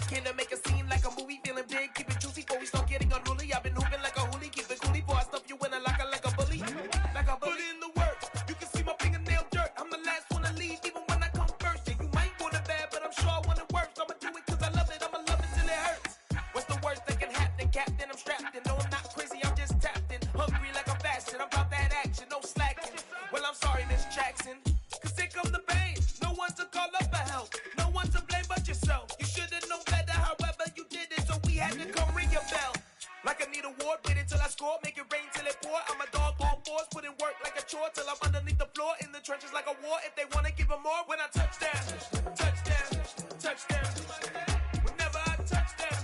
Can I make a scene like a movie, feeling big, keep it juicy before we start getting unruly. I've been hooping like a hoolie, keep it coolie before I stuff you in a locker like a bully. Like a bully. Put in the work, you can see my fingernail dirt. I'm the last one to leave, even when I come first. Yeah, you might want it bad, but I'm sure I want it worse. I'ma do it cause I love it, I'ma love it till it hurts. What's the worst that can happen, Captain? I'm strapped in, no I'm not crazy, I'm just tapped in. Hungry like I'm fasting, I'm about that action, no slacking. Well, I'm sorry, Miss Jackson, cause here come the pain. No one to call up for help, no one to blame but yourself. You should've known better, however you did it, so we had to come ring your bell. Like I need a ward, wait until I score, make it rain till it pour. I'm a dog on force, put in work like a chore till I'm underneath the floor, in the trenches like a war. If they wanna give them more, when I touchdown, touchdown, touchdown. Whenever I touchdown,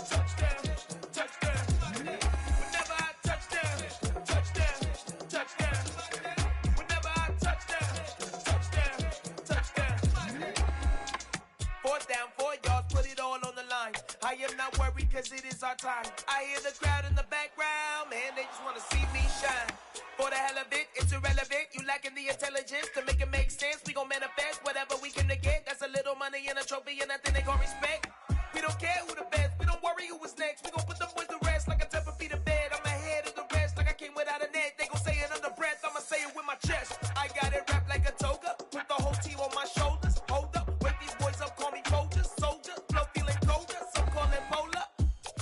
touchdown, touchdown. because it is our time. I hear the crowd in the background, man, they just want to see me shine. For the hell of it, it's irrelevant. You lacking the intelligence to make it make sense. We gon' manifest whatever we came to get. That's a little money and a trophy and nothing they gon' respect. We don't care who the best, we don't worry who is next. We gon' put them boys to rest like a 10 feet of bed. I'm ahead of the rest like I came without a net. They gon' say it under breath, I'ma say it with my chest. I got it wrapped like a toga, put the whole team on my shoulders. Hold up, wake these boys up, call me Folger, soldier. Flow feeling colder, some call it polar.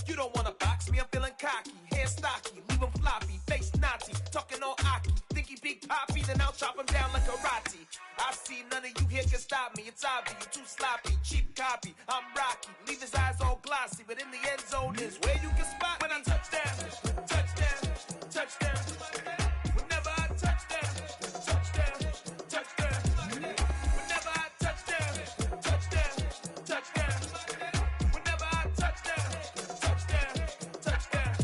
You don't wanna box me, I'm feeling cocky. Hair stocky, leave him floppy, face naughty. Talking all aki, think he big poppy, then I'll chop him down like karate. I see none of you here can stop me. It's obvious, you too sloppy, cheap copy. I'm Rocky, leave his eyes all glossy, but in the end zone is where you can spot when I touchdown, touchdown, touchdown. Whenever I touchdown, touchdown, touchdown. Whenever I touchdown, touchdown, touchdown. Whenever I touchdown, touchdown, touchdown.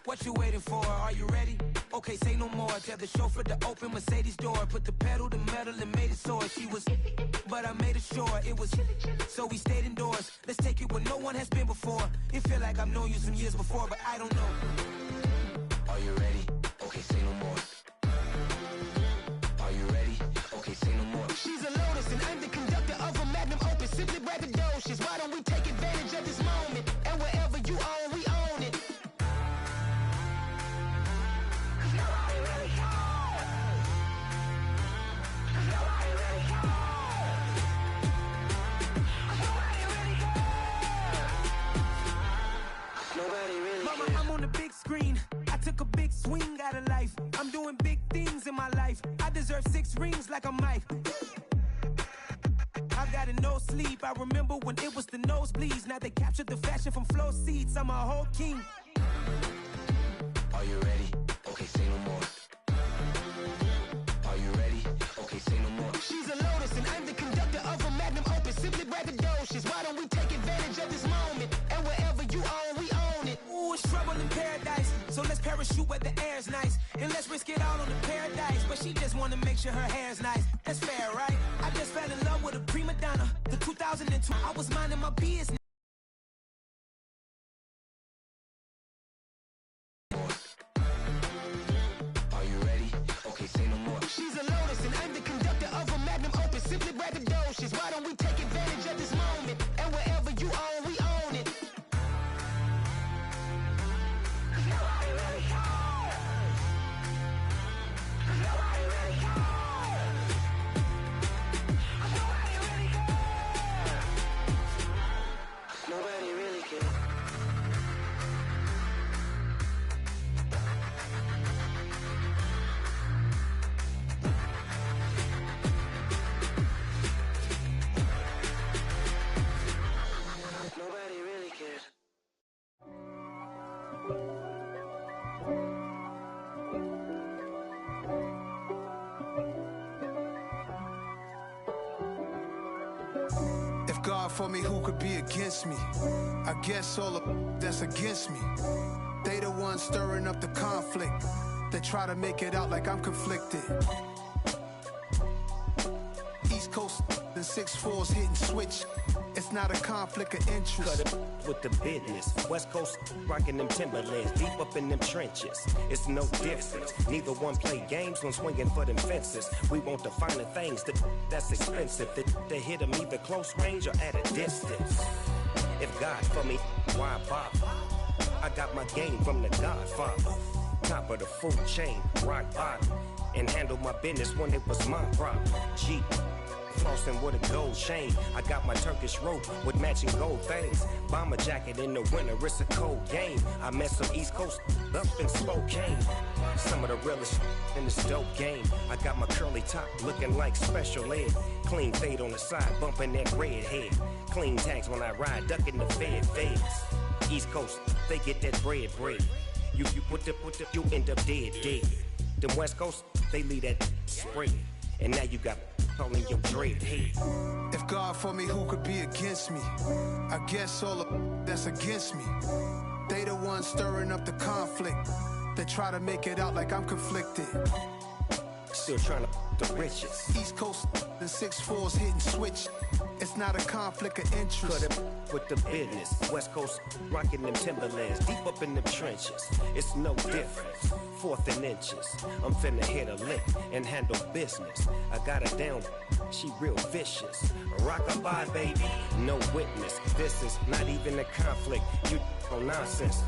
What you waiting for? Are you ready? Okay, say no more. Tell the chauffeur to open Mercedes door. Put the pedal to metal and made it soar. She was, but I made it sure it was. So we stayed indoors. Let's take it where no one has been before. It feel like I've known you some years before, but I don't know. Are you ready? Okay, say no more. Are you ready? Okay, say no more. She's a Lotus and I'm the conductor of a magnum opus. Simply braggadocious. Why don't we take advantage of this moment? And wherever you own, we own it. Mama, I'm on the big screen. I took a big swing out of life. I'm doing big things in my life. I deserve 6 rings like a Mike. I've got no sleep. I remember when it was the nosebleeds. Now they captured the fashion from flow seats. I'm a whole king. Are you ready? Okay, say no more. Are you ready? Okay, say no more. She's a Lotus and I'm the conductor of a magnum opus. Simply braggadocious. Why don't we take advantage of this moment? And wherever you own, we own it. Ooh, it's trouble in paradise. So let's parachute where the air's nice. And let's risk it all on the paradise. But she just wanna make sure her hair's nice. That's fair, right? I just fell in love with a prima donna. The 2002, I was minding my business. Are you ready? Okay, say no more. She's a Lotus and I'm the conductor of a magnum opus. Simply braggadocious. Why don't we take advantage of this moment? And wherever you own, we own it. Nobody really cares. Nobody really cares. If God for me, who could be against me? I guess all of that's against me. They the ones stirring up the conflict. They try to make it out like I'm conflicted. East Coast and 6'4's hitting switch. It's not a conflict of interest. Cut it with the business. West Coast rocking them Timberlands, deep up in them trenches. It's no difference. Neither one play games when swinging for them fences. We want the finer things that's expensive. They hit them either close range or at a distance. If God for me, why bother? I got my game from the Godfather. Top of the food chain, rock bottom. And handle my business when it was my problem. Jeep. Flossing with a gold chain. I got my Turkish rope with matching gold things. Bomber jacket in the winter, it's a cold game. I met some East Coast up in Spokane. Some of the realest in this dope game. I got my curly top looking like special ed. Clean fade on the side, bumping that red head. Clean tags when I ride, ducking the feds. East Coast, they get that bread. You put the, you end up dead. Them West Coast, they leave that spread. And now you got only your dread head. If God for me, who could be against me? I guess all of that's against me. They the ones stirring up the conflict. They try to make it out like I'm conflicted. Still trying to the riches. East Coast, the 6'4s hitting switch. It's not a conflict of interest. Cut it with the business. West Coast rocking them Timberlands. Deep up in them trenches. It's no difference. 4th and inches. I'm finna hit a lick and handle business. I got her down. She real vicious. Rockabye, baby. No witness. This is not even a conflict. You on nonsense.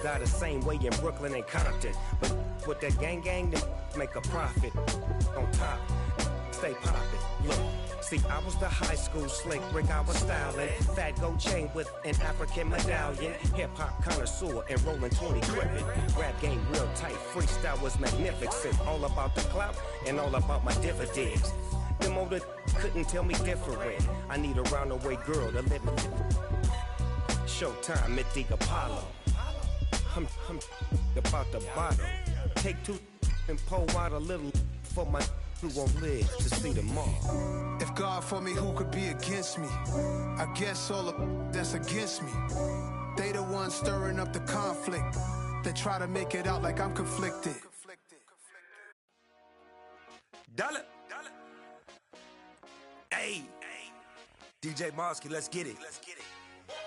Got the same way in Brooklyn and Compton. But with that gang, they make a profit. On top, stay poppin'. Look. See, I was the high school slick Rick, I was styling. Fat gold chain with an African medallion. Hip-hop connoisseur and rolling 20 crippin'. Rap game real tight, freestyle was magnificent. All about the clout and all about my dividends. Them older couldn't tell me different. I need a roundaway girl to live with. Showtime at the Apollo. I'm about the bottom. Take 2 and pour out a little for my who won't live to see tomorrow. If God for me, who could be against me? I guess all of that's against me. They the ones stirring up the conflict. They try to make it out like I'm conflicted. Dollar. Hey, DJ Mosky, let's get it.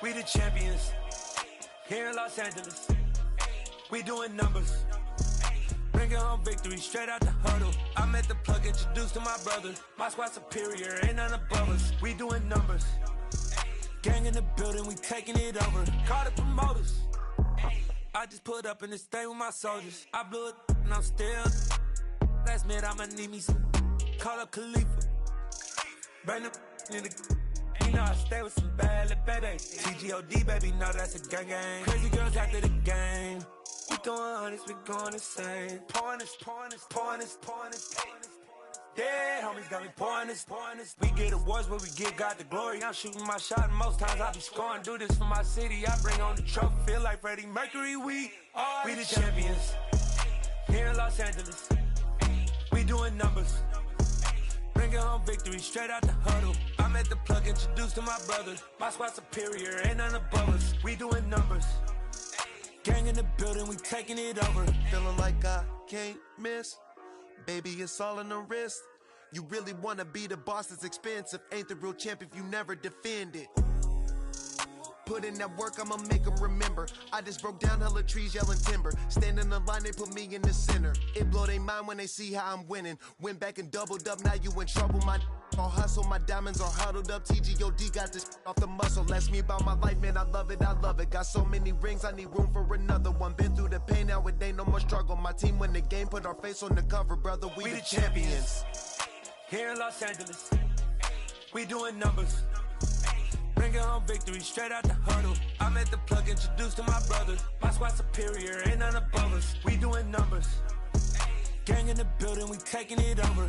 We the champions here in Los Angeles. We doing numbers. Bringing home victory straight out the huddle. I'm at the plug, introduced to my brother. My squad superior, ain't none above us. We doing numbers. Gang in the building, we taking it over. Call the promoters. I just put up in this thing with my soldiers. I blew it and I'm still. Last minute, I'ma need me some. Call up Khalifa. Bring them in the. You know I stay with some bad little babies. TGOD, baby, know that's a gang. Crazy girls after the game. We throwing hundreds, we going insane. Pouring this. Yeah, homies got me pouring this. We get awards, but we give God the glory. I'm shooting my shot, and most times I be scoring. Do this for my city, I bring on the trophy. Feel like Freddie Mercury, we the champions. Here in Los Angeles, we doing numbers. Bringing home victory straight out the huddle. I'm at the plug, introduced to my brother. My squad superior, ain't none above us. We doing numbers. Gang in the building, we taking it over. Feeling like I can't miss. Baby, it's all in the wrist. You really wanna be the boss, it's expensive. Ain't the real champ if you never defend it. Put in that work, I'ma make them remember. I just broke down hella trees, yelling timber. Stand in the line, they put me in the center. It blow their mind when they see how I'm winning. Went back and doubled up, now you in trouble. My all hustle, my diamonds are huddled up. TGOD got this off the muscle. Ask me about my life, man, I love it. Got so many rings, I need room for another one. Been through the pain, now it ain't no more struggle. My team win the game, put our face on the cover, brother. We the champions. Here in Los Angeles, we doing numbers. Bringing home victory straight out the huddle. I'm at the plug, introduced to my brother. My squad superior, ain't none above us. We doing numbers. Gang in the building, we taking it over.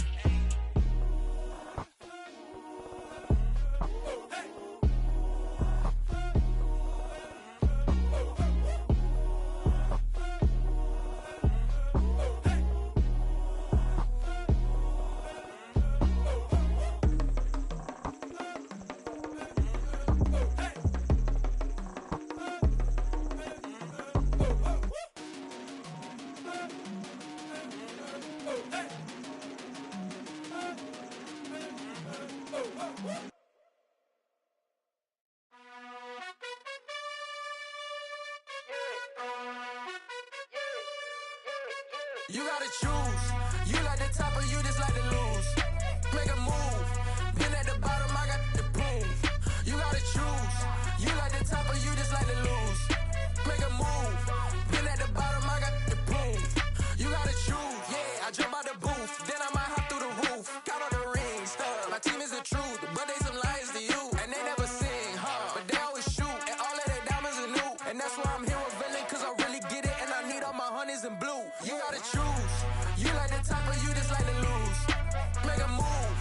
You gotta choose. You like the top or you just like to lose. Make a move. Been at the bottom, I got the proof. You gotta choose. You like the top or you just like to lose. Make a move. Been at the bottom, I got the proof. You gotta choose. Yeah, I jump out the booth. Then I might hop through the roof. Count on the rings. My team is the truth, but they some liars to you. And they never sing, but they always shoot. And all of their diamonds are new. And that's why I'm here with villain, cause I really get it. And I need all my honeys in blue. You gotta choose. You like the top or you just like to lose. Make a move.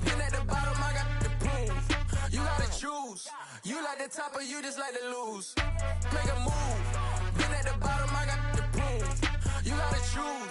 Been at the bottom, I got the proof. You gotta choose. You like the top or you just like to lose. Make a move. Been at the bottom, I got the proof. You gotta choose.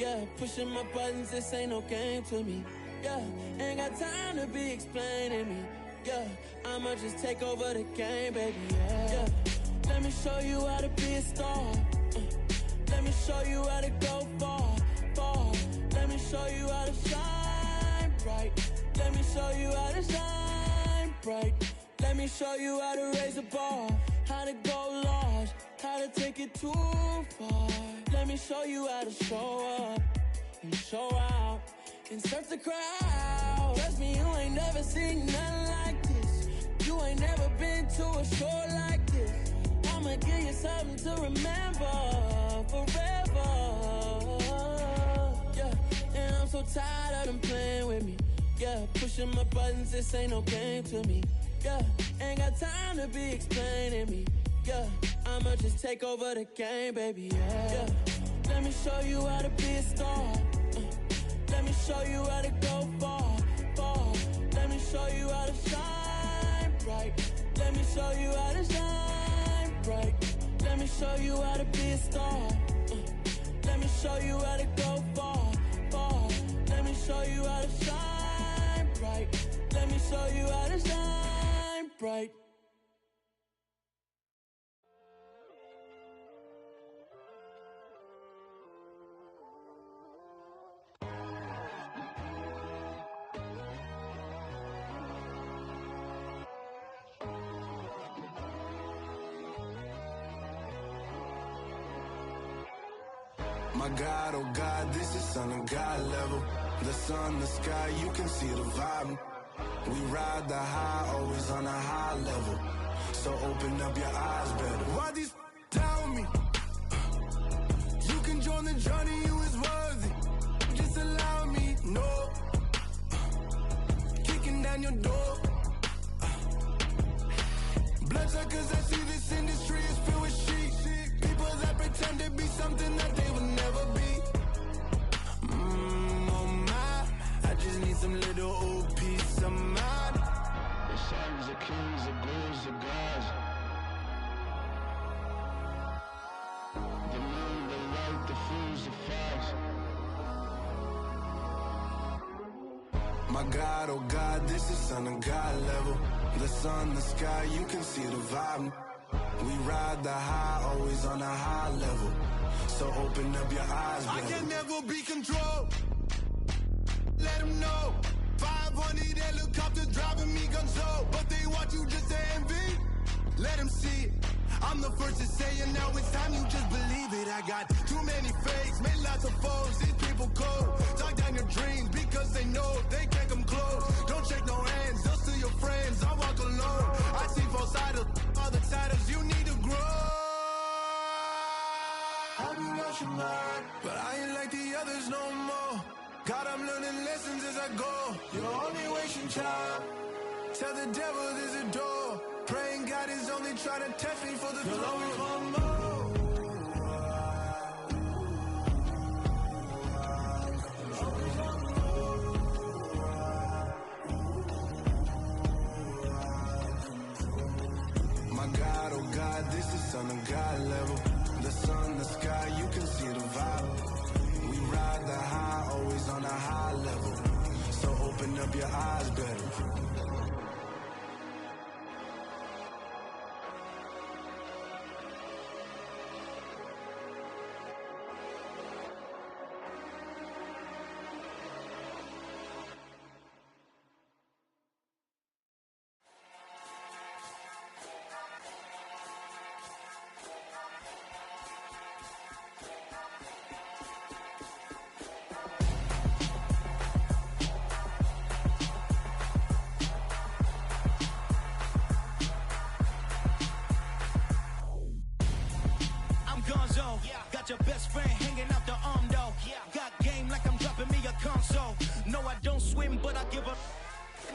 Yeah, pushing my buttons, this ain't no game to me. Yeah, ain't got time to be explaining me. Yeah, I'ma just take over the game, baby. Yeah, let me show you how to be a star. Let me show you how to go far, far. Let me show you how to shine bright. Let me show you how to shine bright. Let me show you how to raise a bar, how to go large, how to take it too far. Let me show you how to show up and show out and surf the crowd. Trust me, you ain't never seen nothing like this. You ain't never been to a show like this. I'ma give you something to remember forever. Yeah, and I'm so tired of them playing with me. Yeah, pushing my buttons, this ain't no game to me. Yeah, ain't got time to be explaining me. Yeah, I'ma just take over the game, baby. Yeah, let me show you how to be a star. Let me show you how to go far, far. Let me show you how to shine bright. Let me show you how to shine bright. Let me show you how to be a star. Let me show you how to go far, far. Let me show you how to shine bright. Let me show you how to shine bright. My God, oh God, this is Son of God level. The sun, the sky, you can see the vibe. We ride the high, always on a high level. So open up your eyes better. Why these tell me? You can join the journey, you is worthy. Just allow me, no. Kicking down your door. Bloodsuckers, I see this industry is filled with sheep. People that pretend to be something that they will never be. Oh my, I just need some little old peace of mind. The sons of kings, the bulls of gods. The moon, the light, the fools, the facts. My God, oh God, this is Son of God level. The sun, the sky, you can see the vibe. We ride the high, always on a high level. So open up your eyes, baby. I can never be controlled. Let them know. 500 helicopters driving me gunso. But they want you just to envy. Let them see it. I'm the first to say it, now it's time you just believe it. I got too many fakes, made lots of foes. These people cold. Talk down your dreams because they know they can't come close. Don't shake no hands, they'll steal your friends. I walk alone. I see false idols, other titles. You need to grow. I've been watching mine, but I ain't like the others no more. God, I'm learning lessons as I go. You're only wasting time. Tell the devil there's a door. Praying God is only trying to test me for the throne. Always want more. My God, oh God, this is Son of God level. The sun, the sky, you can see the vibe. We ride the high, always on a high level. So open up your eyes better. Got your best friend hanging out the arm though. Got game like I'm dropping me a console. No, I don't swim, but I give a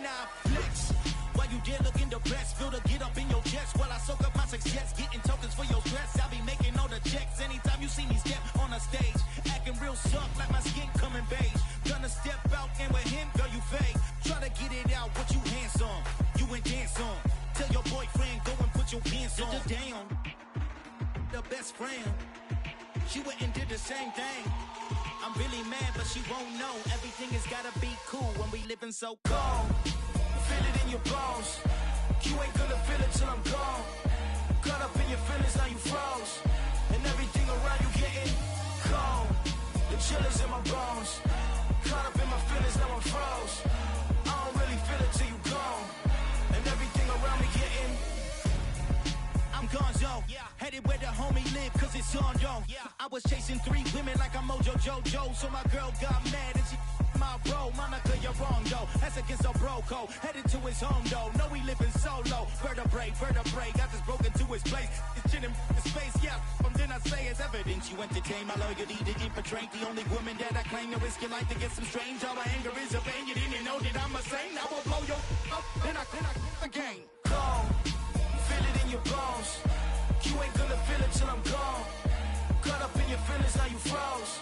now flex. While you there looking depressed, feel the get up in your chest while I soak up my success, getting tokens for your stress. I'll be making all the checks anytime you see me step on a stage, acting real soft like my skin coming beige. Gonna step out and with him, girl, you fake. Try to get it out, what you hands on, you ain't dance on. Tell your boyfriend go and put your pants on. Down, the best friend. She went and did the same thing. I'm really mad, but she won't know. Everything has gotta be cool when we living so cold. Feel it in your bones. You ain't gonna feel it till I'm gone. Caught up in your feelings, now you froze. And everything around you getting cold. The chill is in my bones. Caught up in my feelings, now I'm froze. I don't really feel it till you gone. And everything around me getting I'm gonzo, headed where the homie live, cause it's on, yo. I was chasing 3 women like I'm Mojo Jojo, so my girl got mad and she my bro. Monica, you're wrong, though. That's against a bro code. Headed to his home, though. No, we living solo. Vertebrae, got this broken to his place. It's chin in his face, yeah. From then I say it's evidence you entertain my loyalty to infiltrate. The only woman that I claim to risk your life to get some strange. All my anger is a pain. You didn't know that I'm a saint. I will blow your up, then I again. Gone. Feel it in your bones. You ain't gonna feel it till I'm gone. Caught up in your feelings, now you froze.